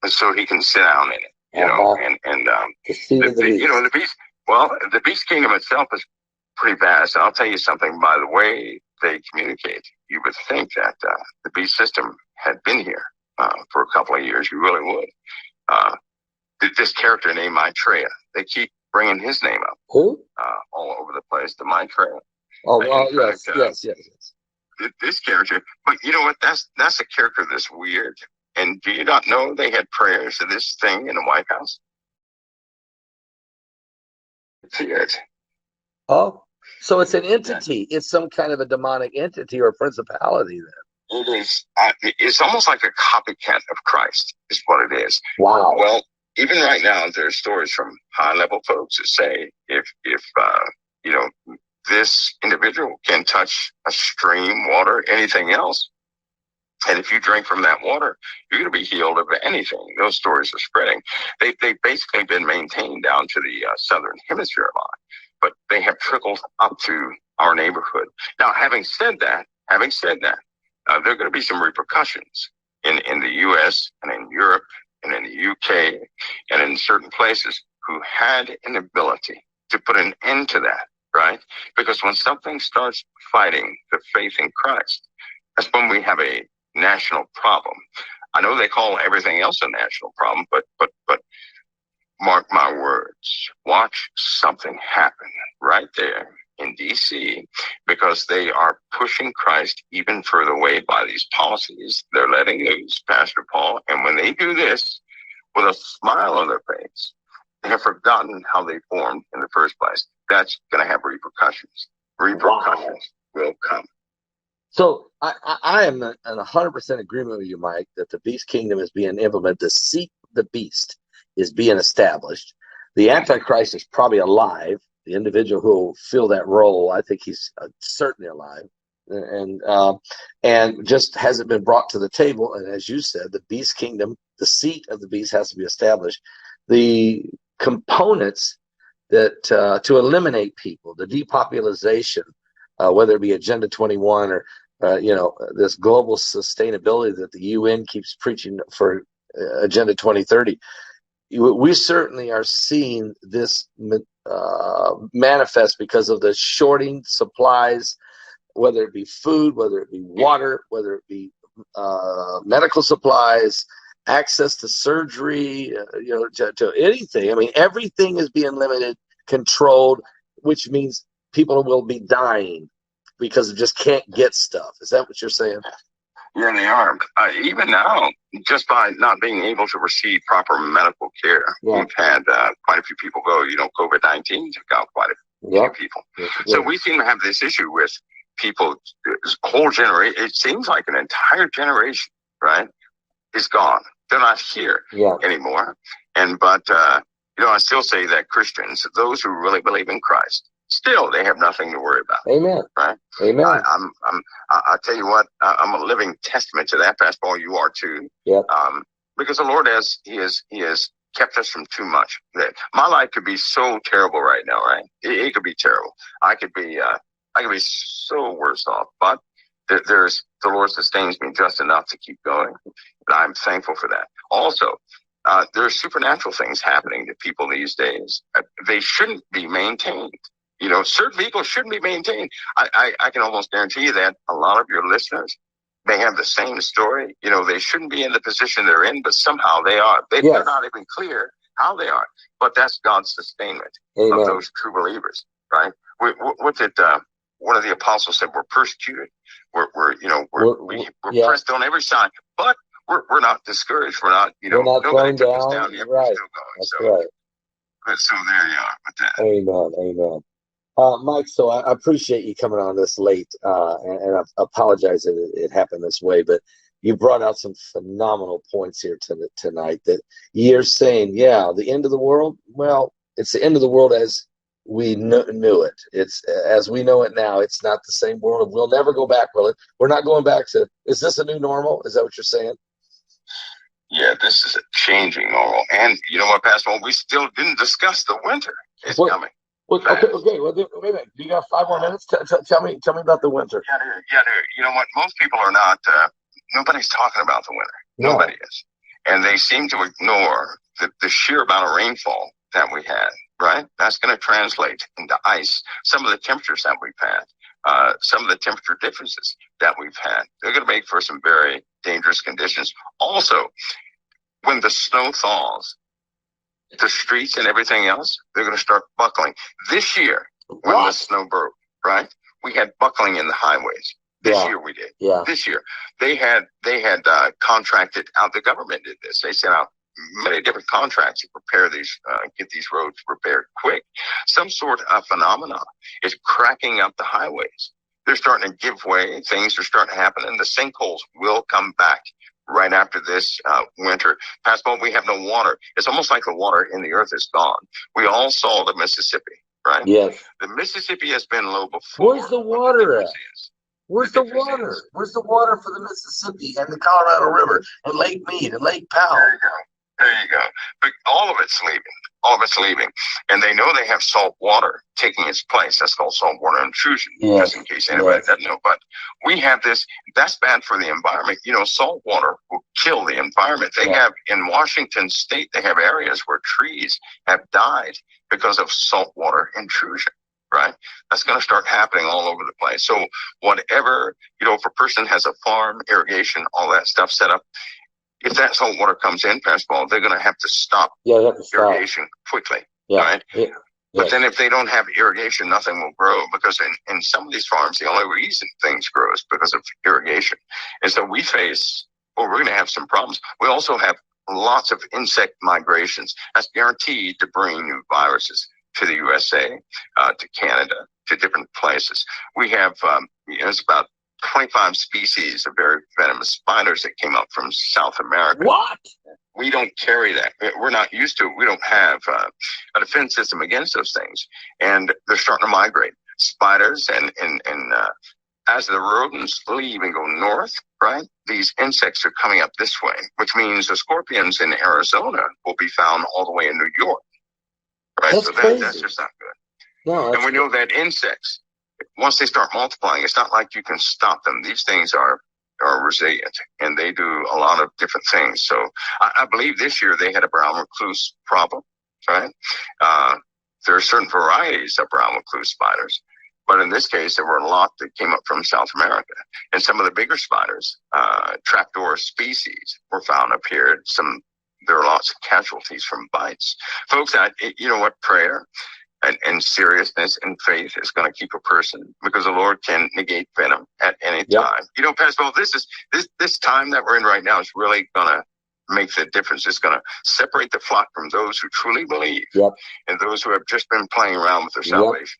so he can sit down in it. The beast. Well, the beast kingdom itself is pretty vast. And I'll tell you something. By the way they communicate, you would think that the beast system had been here for a couple of years. You really would. This character named Maitreya, they keep bringing his name up. Who? All over the place. The Maitreya. Yes. This character, but you know what? That's a character that's weird. And do you not know they had prayers to this thing in the White House? See it. Oh, so it's an entity. It's some kind of a demonic entity or principality then. It is. It's almost like a copycat of Christ is what it is. Wow. Well, even right now, there's stories from high-level folks that say if this individual can touch a stream, water, anything else, and if you drink from that water, you're going to be healed of anything. Those stories are spreading. They've basically been maintained down to the southern hemisphere line, but they have trickled up to our neighborhood. Now, having said that, there are going to be some repercussions in the U.S. and in Europe and in the U.K. and in certain places who had an ability to put an end to that, right? Because when something starts fighting the faith in Christ, that's when we have a national problem. I know they call everything else a national problem, but mark my words, watch something happen right there in D.C. because they are pushing Christ even further away by these policies. They're letting loose, Pastor Paul, and when they do this with a smile on their face, they have forgotten how they formed in the first place. That's going to have repercussions. Repercussions will come. So I am in 100% agreement with you, Mike, that the beast kingdom is being implemented. The seat of the beast is being established. The Antichrist is probably alive. The individual who will fill that role, I think he's certainly alive. and just hasn't been brought to the table. And as you said, the beast kingdom, the seat of the beast has to be established. The components that to eliminate people, the depopulation, whether it be Agenda 21 or this global sustainability that the UN keeps preaching for Agenda 2030. We certainly are seeing this manifest because of the shorting supplies, whether it be food, whether it be water, whether it be medical supplies, access to surgery, to anything. I mean, everything is being limited, controlled, which means people will be dying because they just can't get stuff. Is that what you're saying? Yeah, they are. Even now, just by not being able to receive proper medical care, we've had quite a few people go. COVID-19 took out quite a few people. So we seem to have this issue with people. This whole generation. It seems like an entire generation, right, is gone. They're not here anymore. But I still say that Christians, those who really believe in Christ, still they have nothing to worry about. Amen. Right. Amen. I tell you what, I'm a living testament to that. Pastor Paul, you are too. Yeah. Because the Lord has kept us from too much. My life could be so terrible right now, right? It could be terrible. I could be so worse off. But the Lord sustains me just enough to keep going. And I'm thankful for that. Also, there are supernatural things happening to people these days. They shouldn't be maintained. Certain people shouldn't be maintained. I can almost guarantee you that a lot of your listeners may have the same story. They shouldn't be in the position they're in, but somehow they are. They're not even clear how they are. But that's God's sustainment of those true believers, right? What did one of the apostles said? We're persecuted. We're pressed on every side, but we're not discouraged. We're not, we're not nobody took us down. down yet. Right. We're still going. That's So, right. So there you are with that. Amen. Amen. Mike, so I appreciate you coming on this late, and I apologize that it happened this way, but you brought out some phenomenal points here tonight that you're saying, the end of the world, well, it's the end of the world as we knew it. It's as we know it now. It's not the same world. We'll never go back, will it? We're not going back to, is this a new normal? Is that what you're saying? Yeah, this is a changing normal. And you know what, Pastor? We still didn't discuss the winter. It's coming. Well, okay. Well, wait a minute. You got 5 more minutes? Tell me about the winter. Yeah, dude. You know what? Most people are not. Nobody's talking about the winter. No. Nobody is, and they seem to ignore the sheer amount of rainfall that we had. Right? That's going to translate into ice. Some of the temperatures that we've had, some of the temperature differences that we've had, they're going to make for some very dangerous conditions. Also, when the snow thaws, the streets and everything else, they're going to start buckling. This year, when the snow broke, right, we had buckling in the highways. This year we did. Yeah. This year. They had contracted out, the government did this. They sent out many different contracts to prepare these, get these roads repaired quick. Some sort of phenomenon is cracking up the highways. They're starting to give way. Things are starting to happen, and the sinkholes will come back right after this winter. Past moment, we have no water. It's almost like the water in the earth is gone. We all saw the Mississippi, right? Yes. The Mississippi has been low before. Where's the water at? Where's the water? Where's the water for the Mississippi and the Colorado River and Lake Mead and Lake Powell? There you go. But all of it's leaving. All of it's leaving. And they know they have salt water taking its place. That's called saltwater intrusion, just in case anybody doesn't know. But we have this. That's bad for the environment. Salt water will kill the environment. They have, in Washington State, they have areas where trees have died because of saltwater intrusion. Right? That's going to start happening all over the place. So whatever, if a person has a farm, irrigation, all that stuff set up, if that salt water comes in, Pastor Paul, they're going to have to stop irrigation quickly, right? Yeah. But then if they don't have irrigation, nothing will grow, because in some of these farms, the only reason things grow is because of irrigation. And so we're going to have some problems. We also have lots of insect migrations. That's guaranteed to bring new viruses to the USA, to Canada, to different places. We have, it's about 25 species of very venomous spiders that came up from South America. What? We don't carry that. We're not used to it. We don't have a defense system against those things. And they're starting to migrate. Spiders and as the rodents leave and go north, right, these insects are coming up this way, which means the scorpions in Arizona will be found all the way in New York, right? That's So crazy. that's just not good. No, and we know that insects, once they start multiplying, it's not like you can stop them. These things are resilient, and they do a lot of different things. So I believe this year they had a brown recluse problem, right? There are certain varieties of brown recluse spiders, but in this case, there were a lot that came up from South America. And some of the bigger spiders, trapdoor species, were found up here. There are lots of casualties from bites. Folks, you know what? Prayer and seriousness and faith is going to keep a person, because the Lord can negate venom at any time. You know, Pastor Paul, this time that we're in right now is really going to make the difference. It's going to separate the flock from those who truly believe and those who have just been playing around with their salvation.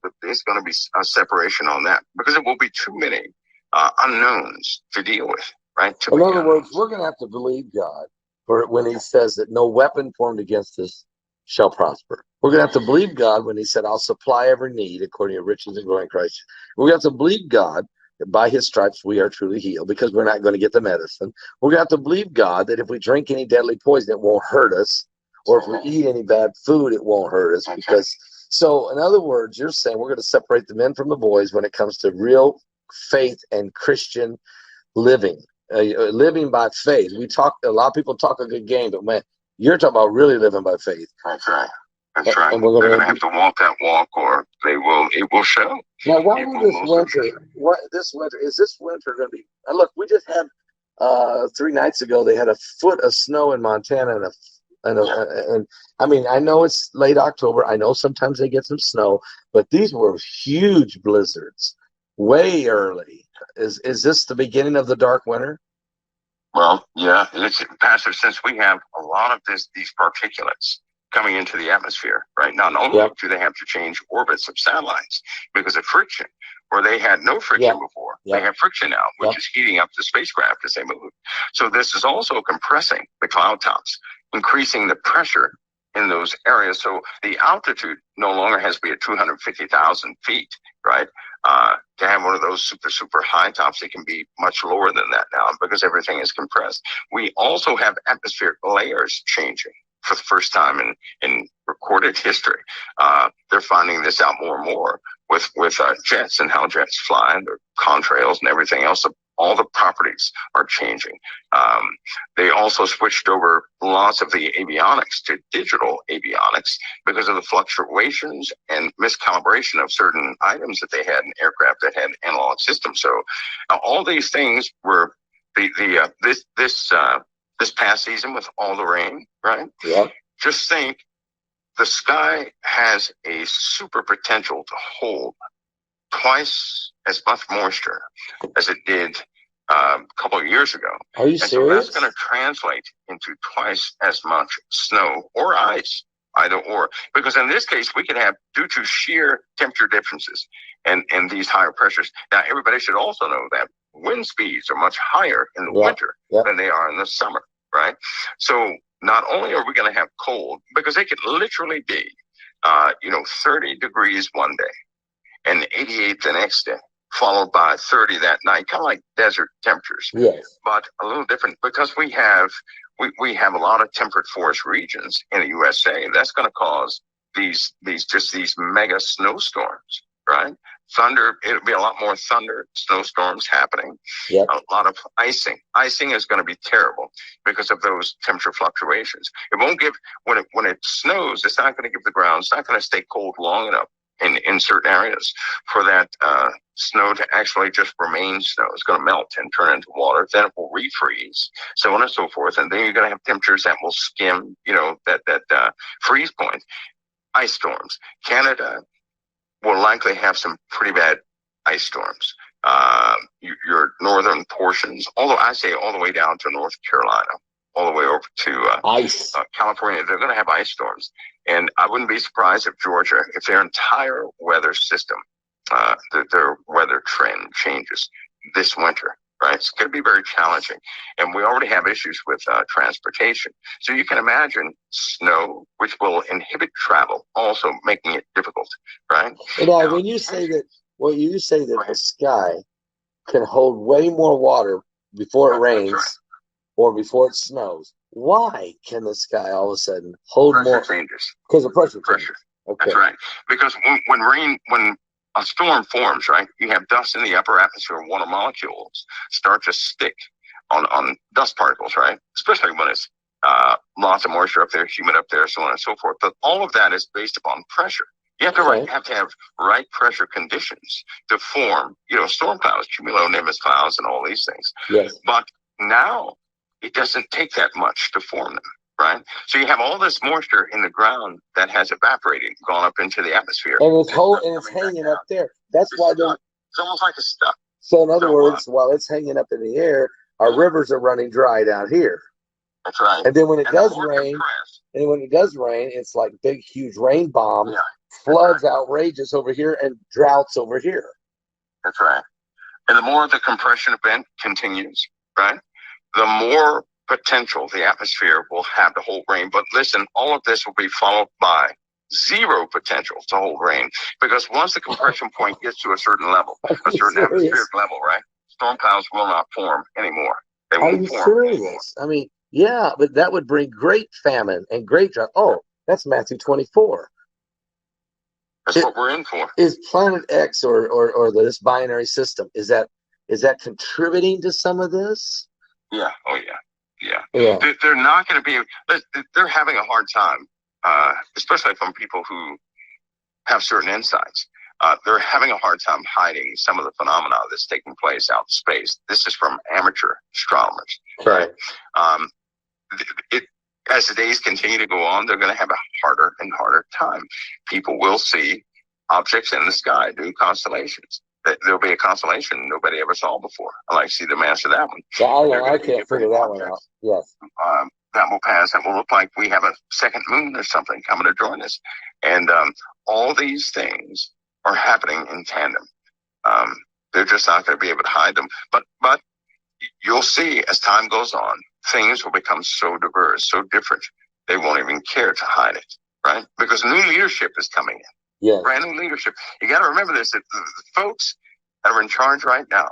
But there's going to be a separation on that, because it will be too many unknowns to deal with, right? In other words, we're going to have to believe God for when he says that no weapon formed against us shall prosper. We're going to have to believe God when he said, I'll supply every need according to riches and glory in Christ. We're going to have to believe God that by his stripes we are truly healed, because we're not going to get the medicine. We're going to have to believe God that if we drink any deadly poison, it won't hurt us. Or if we eat any bad food, it won't hurt us. Because, so in other words, you're saying we're going to separate the men from the boys when it comes to real faith and Christian living. Living by faith. A lot of people talk a good game, but man, you're talking about really living by faith. That's right. That's right. They're going to have to walk that walk, or it will show. Now, why will this winter, is this winter going to be, look, we just had 3 nights ago, they had a foot of snow in Montana, and I mean, I know it's late October. I know sometimes they get some snow, but these were huge blizzards way early. Is this the beginning of the dark winter? Well, yeah, Pastor, since we have a lot of these particulates coming into the atmosphere, right? Not only do they have to change orbits of satellites because of friction, where they had no friction before. They have friction now, which is heating up the spacecraft as they move. So this is also compressing the cloud tops, increasing the pressure in those areas. So the altitude no longer has to be at 250,000 feet, right? To have one of those super high tops, it can be much lower than that now, because everything is compressed. We also have atmospheric layers changing for the first time in recorded history. They're finding this out more and more with jets and how jets fly, and their contrails and everything else. All the properties are changing. They also switched over lots of the avionics to digital avionics because of the fluctuations and miscalibration of certain items that they had in aircraft that had analog systems. So all these things were this past season with all the rain, right? Yeah. Just think, the sky has a super potential to hold twice as much moisture as it did a couple of years ago. Are you serious? So that's going to translate into twice as much snow or ice, either or. Because in this case, we could have, due to sheer temperature differences and these higher pressures. Now, everybody should also know that wind speeds are much higher in the winter than they are in the summer, right? So not only are we going to have cold, because it could literally be, 30 degrees one day and 88 the next day, followed by 30 that night, kind of like desert temperatures. Yes. But a little different, because we have a lot of temperate forest regions in the USA. That's going to cause these mega snowstorms, right? Thunder, it'll be a lot more thunder, snowstorms happening. Yep. A lot of icing. Icing is going to be terrible because of those temperature fluctuations. It won't give, when it snows, it's not going to give the ground, it's not going to stay cold long enough in certain areas for that snow to actually just remain snow. It's going to melt and turn into water. Then it will refreeze, so on and so forth. And then you're going to have temperatures that will skim, that freeze point. Ice storms. Canada will likely have some pretty bad ice storms. Your northern portions, although I say all the way down to North Carolina, all the way over to California, they're going to have ice storms. And I wouldn't be surprised if Georgia, if their entire weather system, their weather trend changes this winter, right? It's going to be very challenging. And we already have issues with transportation. So you can imagine snow, which will inhibit travel, also making it difficult, right? When you say that the sky can hold way more water before it rains or before it snows. Why can the sky all of a sudden hold Pressure more? changes. Because of pressure. Okay. That's right. Because when a storm forms, right, you have dust in the upper atmosphere and water molecules start to stick on dust particles, right? Especially when it's lots of moisture up there, humid up there, so on and so forth. But all of that is based upon pressure. You have to have right pressure conditions to form, storm clouds, cumulonimbus clouds, and all these things. Yes. But now it doesn't take that much to form them, right? So you have all this moisture in the ground that has evaporated, gone up into the atmosphere, and it's hanging up there. That's why it's almost like a stuck. So in other words, while it's hanging up in the air, our rivers are running dry down here. That's right. And then when it does rain, it's like big, huge rain bombs, floods outrageous over here, and droughts over here. That's right. And the more the compression event continues, right, the more potential the atmosphere will have to hold rain. But listen, all of this will be followed by zero potential to hold rain, because once the compression point gets to a certain level, a certain atmospheric level, right, storm clouds will not form anymore. They won't form anymore. I mean, yeah, but that would bring great famine and great drought. Oh, that's Matthew 24. That's what we're in for. Is Planet X or this binary system, is that contributing to some of this? Yeah. Oh, yeah. They're not going to be. They're having a hard time, especially from people who have certain insights. They're having a hard time hiding some of the phenomena that's taking place out in space. This is from amateur astronomers, right? As the days continue to go on, they're going to have a harder and harder time. People will see objects in the sky, new constellations. There'll be a constellation nobody ever saw before. I like to see them answer that one. I can't figure that one out. Yes. That will pass. That will look like we have a second moon or something coming to join us. And all these things are happening in tandem. They're just not going to be able to hide them. But you'll see as time goes on, things will become so diverse, so different, they won't even care to hide it, right? Because new leadership is coming in. Yes. Brand new leadership. You got to remember this, that the folks that are in charge right now,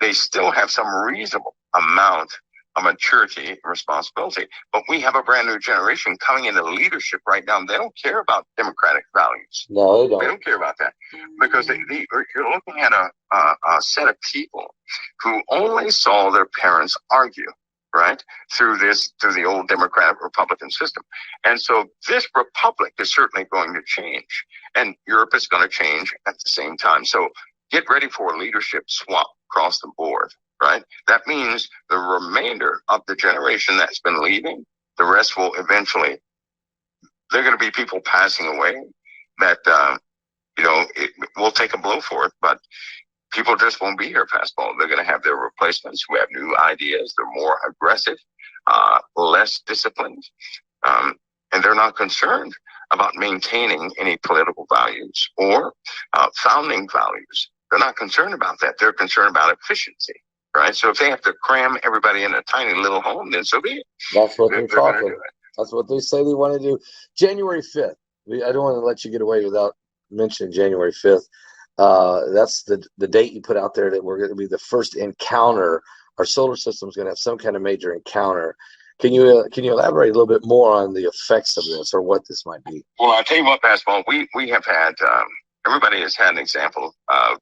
they still have some reasonable amount of maturity and responsibility. But we have a brand new generation coming into leadership right now. They don't care about democratic values. No, they don't. They don't care about that, because you're looking at a set of people who only saw their parents argue, right, through the old Democratic Republican system. And so this republic is certainly going to change, and Europe is going to change at the same time. So get ready for a leadership swap across the board, right? That means the remainder of the generation that's been leaving, the rest will eventually, they're going to be people passing away that, it will take a blow for it, but people just won't be here past ball. They're going to have their replacements who have new ideas. They're more aggressive, less disciplined, and they're not concerned about maintaining any political values or founding values. They're not concerned about that. They're concerned about efficiency, right? So if they have to cram everybody in a tiny little home, then so be it. That's what they're talking. That's what they say they want to do. January 5th. I don't want to let you get away without mentioning January 5th. That's the date you put out there that we're going to be the first encounter. Our solar system is going to have some kind of major encounter. Can you elaborate a little bit more on the effects of this, or what this might be? Well, I'll tell you what, Basketball, we have had, everybody has had an example of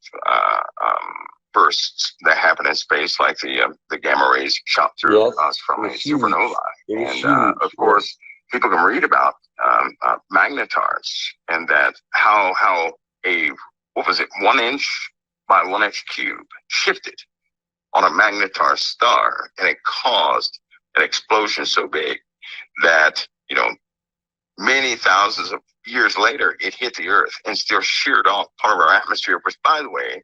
bursts that happen in space, like the gamma rays shot through us from a supernova. And of course, people can read about magnetars, and that how a 1 inch by 1 inch cube shifted on a magnetar star, and it caused an explosion so big that, many thousands of years later, it hit the Earth and still sheared off part of our atmosphere, which, by the way,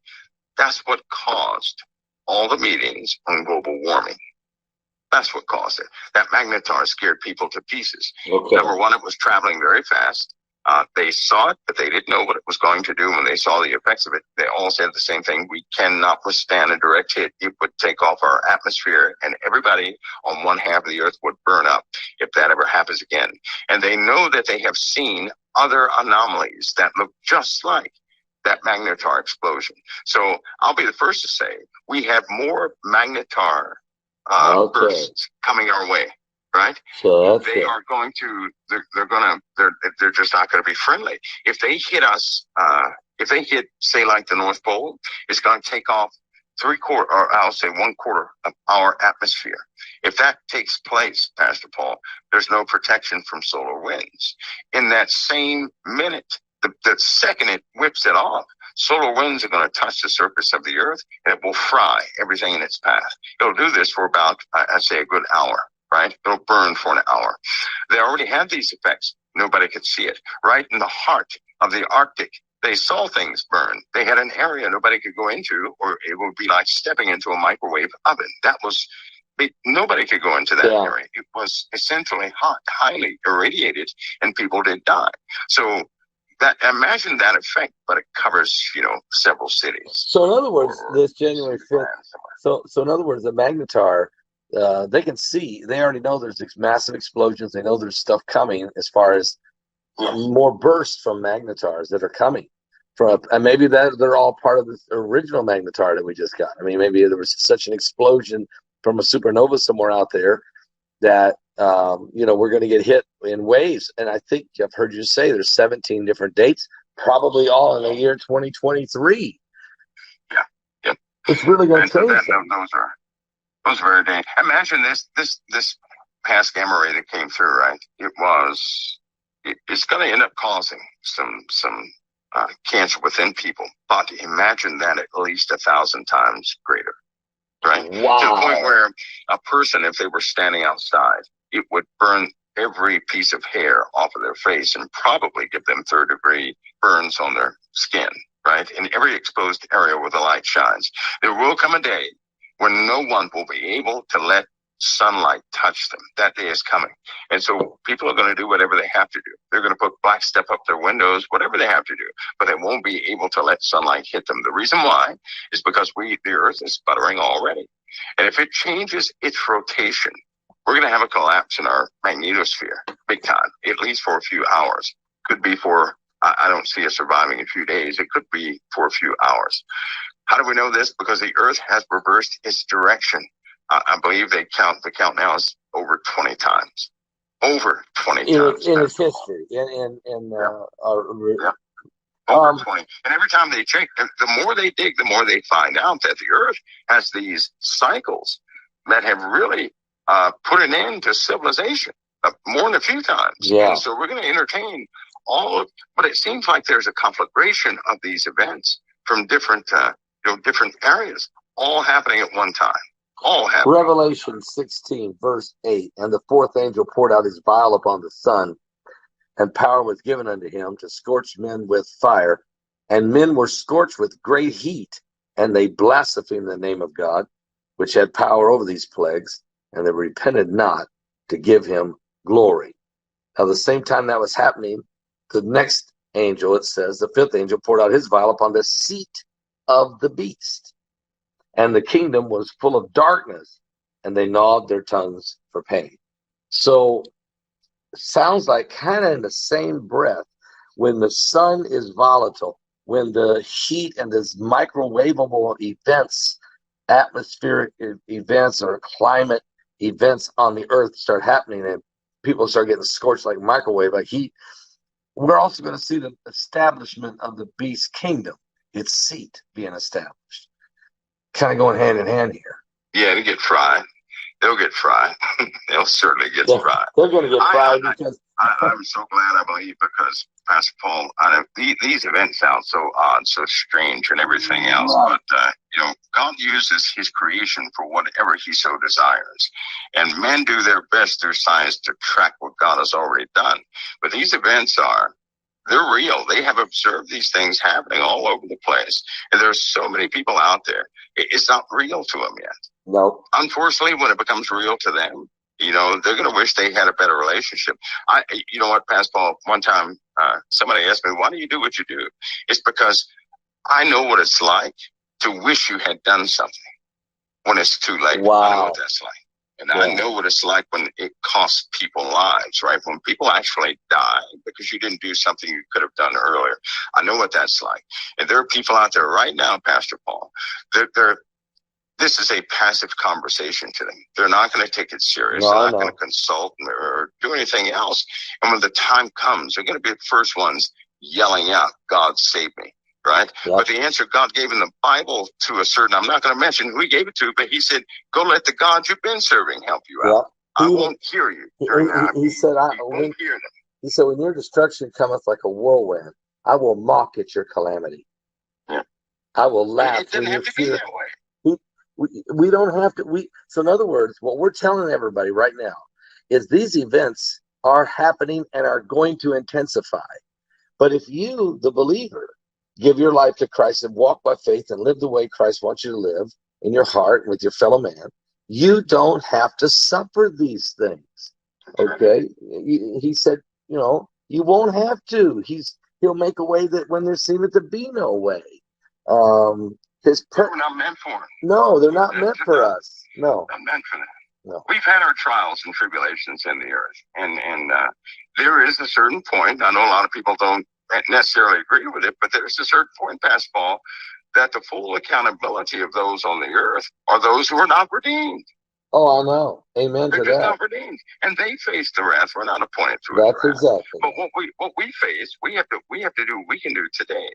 that's what caused all the meetings on global warming. That's what caused it. That magnetar scared people to pieces. Okay. Number one, it was traveling very fast. They saw it, but they didn't know what it was going to do. When they saw the effects of it, they all said the same thing: we cannot withstand a direct hit. It would take off our atmosphere, and everybody on one half of the Earth would burn up if that ever happens again. And they know that they have seen other anomalies that look just like that magnetar explosion. So I'll be the first to say we have more magnetar bursts coming our way, right? So they are going to, they're just not going to be friendly. If they hit us, if they hit, say, like the North Pole, it's going to take off 3/4, or I'll say 1/4 of our atmosphere. If that takes place, Pastor Paul, there's no protection from solar winds. In that same minute, the second it whips it off, solar winds are going to touch the surface of the earth and it will fry everything in its path. It'll do this for about, I'd say, a good hour, right? It'll burn for an hour. They already have these effects. Nobody could see it. Right in the heart of the Arctic, they saw things burn. They had an area nobody could go into, or it would be like stepping into a microwave oven. That was, nobody could go into that area. It was essentially hot, highly irradiated, and people did die. So that, imagine that effect, but it covers, several cities. So in other words, this January 5th, so in other words, the magnetar, they can see, they already know there's these massive explosions. They know there's stuff coming as far as more bursts from magnetars that are coming from, and maybe that they're all part of the original magnetar that we just got. I mean, maybe there was such an explosion from a supernova somewhere out there that we're going to get hit in waves. And I think I've heard you say there's 17 different dates, probably all in the year 2023. Yeah. It's really going to change. Those are very dangerous. Imagine this past gamma ray that came through, right? It's going to end up causing some cancer within people. But imagine that at least 1,000 times greater, right? Wow. To the point where a person, if they were standing outside, it would burn every piece of hair off of their face and probably give them 3rd-degree burns on their skin, right? In every exposed area where the light shines. There will come a day when no one will be able to let sunlight touch them. That day is coming. And so people are going to do whatever they have to do. They're going to put black stuff up their windows, whatever they have to do, but they won't be able to let sunlight hit them. The reason why is because the earth is sputtering already. And if it changes its rotation, we're going to have a collapse in our magnetosphere, big time, at least for a few hours. Could be for, I don't see us surviving a few days. It could be for a few hours. How do we know this? Because the earth has reversed its direction. I believe the count now is over 20 times. Over 20 times. In its history. Over 20. And every time they check, the more they dig, the more they find out that the earth has these cycles that have really put an end to civilization more than a few times. Yeah. And so we're going to entertain but it seems like there's a conflagration of these events from different areas, all happening at one time. Revelation 16, verse 8, and the 4th angel poured out his vial upon the sun, and power was given unto him to scorch men with fire, and men were scorched with great heat, and they blasphemed the name of God, which had power over these plagues, and they repented not to give him glory. Now, the same time that was happening, the next angel, it says, the 5th angel poured out his vial upon the seat of the beast. And the kingdom was full of darkness, and they gnawed their tongues for pain. So, sounds like kind of in the same breath, when the sun is volatile, when the heat and this microwavable events, atmospheric events or climate events on the earth start happening, and people start getting scorched like microwave, like heat, we're also going to see the establishment of the beast's kingdom, its seat being established. Kind of going hand in hand here. Yeah, they get fried. They'll get fried. They'll certainly get fried. They're going to get fried because I'm so glad, I believe, because Pastor Paul, these events sound so odd, so strange, and everything else. Right. But God uses His creation for whatever He so desires, and men do their best through science to track what God has already done. But these events they're real. They have observed these things happening all over the place. And there's so many people out there. It's not real to them yet. No. Unfortunately, when it becomes real to them, they're going to wish they had a better relationship. You know what, Pastor Paul, one time somebody asked me, why do you do what you do? It's because I know what it's like to wish you had done something when it's too late. Wow. I know what that's like. And I know what it's like when it costs people lives, right? When people actually die because you didn't do something you could have done earlier. I know what that's like. And there are people out there right now, Pastor Paul, this is a passive conversation to them. They're not going to take it serious. They're not going to consult or do anything else. And when the time comes, they're going to be the first ones yelling out, God save me, right? Yep. But the answer God gave in the Bible to a certain, I'm not going to mention who he gave it to, but he said, go let the God you've been serving help you out. I won't hear you during that. He said, I won't hear them. He said, when your destruction cometh like a whirlwind, I will mock at your calamity. Yeah. I will laugh. It doesn't have to be that way. We don't have to. So in other words, what we're telling everybody right now is these events are happening and are going to intensify. But if you, the believer, give your life to Christ and walk by faith and live the way Christ wants you to live in your heart and with your fellow man, you don't have to suffer these things. Okay? He said, you won't have to. He'll make a way that when there seemeth to be no way. We're not meant for it. No, they're not meant for us. No. Not meant for that. No. We've had our trials and tribulations in the earth. And there is a certain point, I know a lot of people don't necessarily agree with it, but there's a certain point, Pastor Paul, that the full accountability of those on the earth are those who are not redeemed. Oh, I know. Amen to that. They're just not redeemed. And they face the wrath. We're not appointed to it. That's exactly. But what we face, we have to do what we can do today.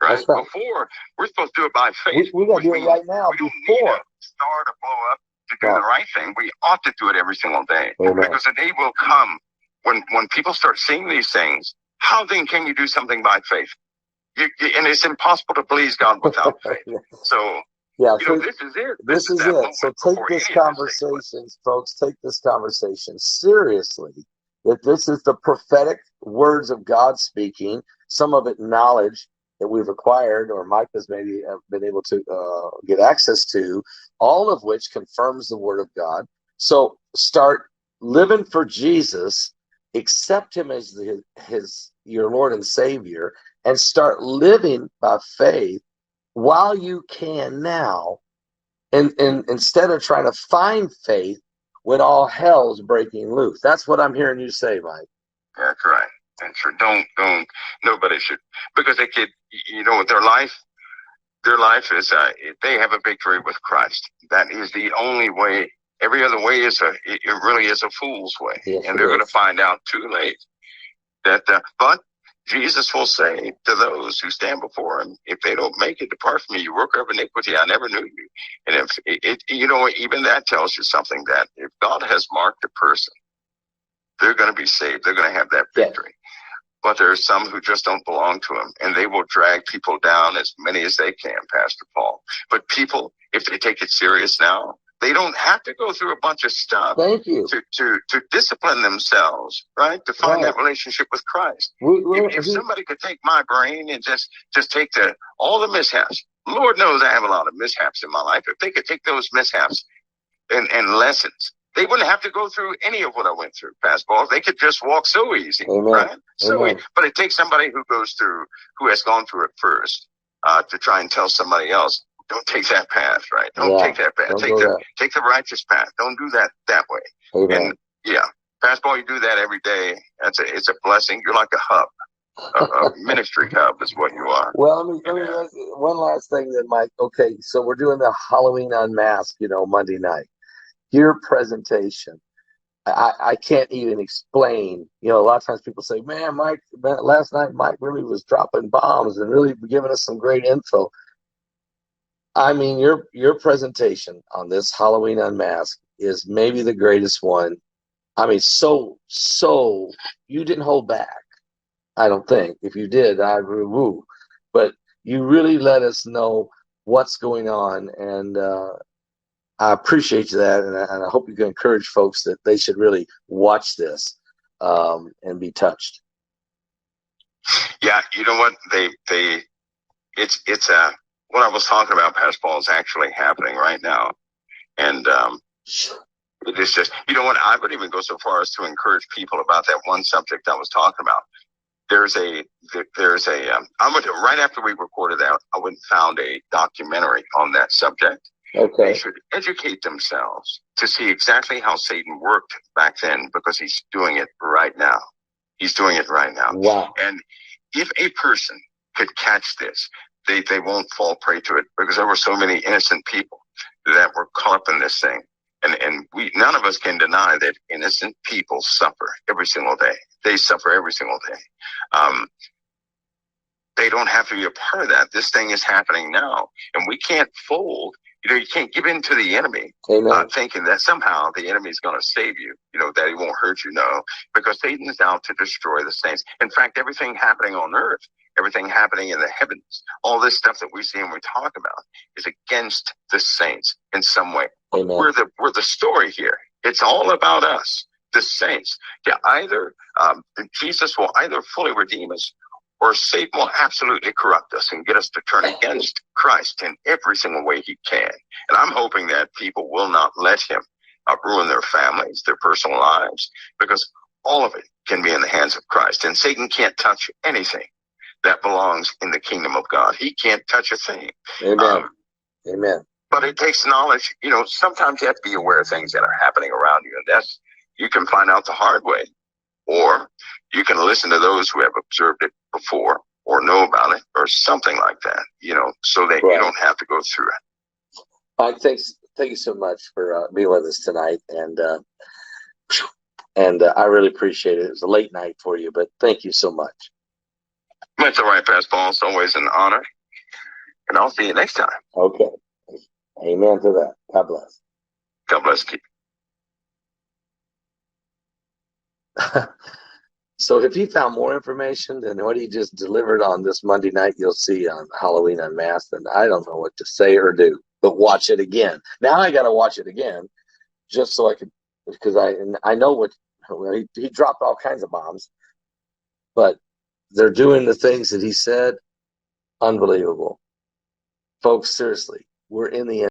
Right? Right. Before, we're supposed to do it by faith. We got to do it right now. We don't need a star to blow up to do the right thing. We ought to do it every single day. Amen. Because the day will come when people start seeing these things. How then can you do something by faith? And it's impossible to please God without faith. So, this is it. This is it. So take this conversation, folks. Take this conversation seriously. That this is the prophetic words of God speaking. Some of it knowledge that we've acquired, or Mike has maybe been able to get access to, all of which confirms the word of God. So start living for Jesus, accept him as your Lord and Savior, and start living by faith while you can now, and instead of trying to find faith when all hell's breaking loose. That's what I'm hearing you say, Mike. That's right. And sure, don't, nobody should, because they could, their life is, they have a victory with Christ. That is the only way. Every other way it really is a fool's way. Yes, and they're going to find out too late that, but Jesus will say to those who stand before him, if they don't make it, depart from me, you worker of iniquity, I never knew you. And if even that tells you something, that if God has marked a person, they're going to be saved. They're going to have that victory. Yes. But there are some who just don't belong to him, and they will drag people down, as many as they can, Pastor Paul. But people, if they take it serious now, they don't have to go through a bunch of stuff. Thank you. To discipline themselves, right? To find that relationship with Christ. If somebody could take my brain and just take all the mishaps, Lord knows I have a lot of mishaps in my life. If they could take those mishaps and lessons, they wouldn't have to go through any of what I went through, Pastor Paul. They could just walk so easy, right? So easy. But it takes somebody who has gone through it first, to try and tell somebody else, don't take that path, right? Don't take that path. Take the righteous path. Don't do that way. Amen. And Pastor Paul, you do that every day. It's a blessing. You're like a hub. A ministry hub is what you are. Well, let me one last thing then, Mike. Okay, so we're doing the Halloween Unmasked, Monday night. Your presentation, I can't even explain. A lot of times people say, man, last night Mike really was dropping bombs and really giving us some great info. I mean, your presentation on this Halloween Unmasked is maybe the greatest one. I mean, so you didn't hold back, I don't think. If you did, I would woo. But you really let us know what's going on, and I appreciate that, and I hope you can encourage folks that they should really watch this and be touched. Yeah, you know what? It's what I was talking about, Pastor Paul, is actually happening right now, and it is just, I would even go so far as to encourage people about that one subject I was talking about. I went to, right after we recorded that, I went and found a documentary on that subject. Okay. They should educate themselves to see exactly how Satan worked back then, because he's doing it right now. He's doing it right now. Wow. And if a person could catch this, they won't fall prey to it, because there were so many innocent people that were caught up in this thing. And none of us can deny that innocent people suffer every single day. They suffer every single day. They don't have to be a part of that. This thing is happening now, and we can't fold. You can't give in to the enemy, thinking that somehow the enemy is going to save you, that he won't hurt you. No, because Satan is out to destroy the saints. In fact, everything happening on earth, everything happening in the heavens, all this stuff that we see and we talk about is against the saints in some way. Amen. We're the story here. It's all about us, the saints. Yeah, either Jesus will either fully redeem us, or Satan will absolutely corrupt us and get us to turn against Christ in every single way he can. And I'm hoping that people will not let him ruin their families, their personal lives, because all of it can be in the hands of Christ. And Satan can't touch anything that belongs in the kingdom of God. He can't touch a thing. Amen. Amen. But it takes knowledge. Sometimes you have to be aware of things that are happening around you, and that's, you can find out the hard way. Or you can listen to those who have observed it before, or know about it, or something like that, so that you don't have to go through it. Thank you so much for being with us tonight. And I really appreciate it. It was a late night for you, but thank you so much. That's all right, Pastor Paul. It's always an honor. And I'll see you next time. Okay. Amen to that. God bless. God bless you. So if he found more information than what he just delivered on this Monday night, you'll see on Halloween Unmasked, and I don't know what to say or do, but watch it again. Now I got to watch it again just so I could, because I know what, he dropped all kinds of bombs, but they're doing the things that he said. Unbelievable. Folks, seriously, we're in the end.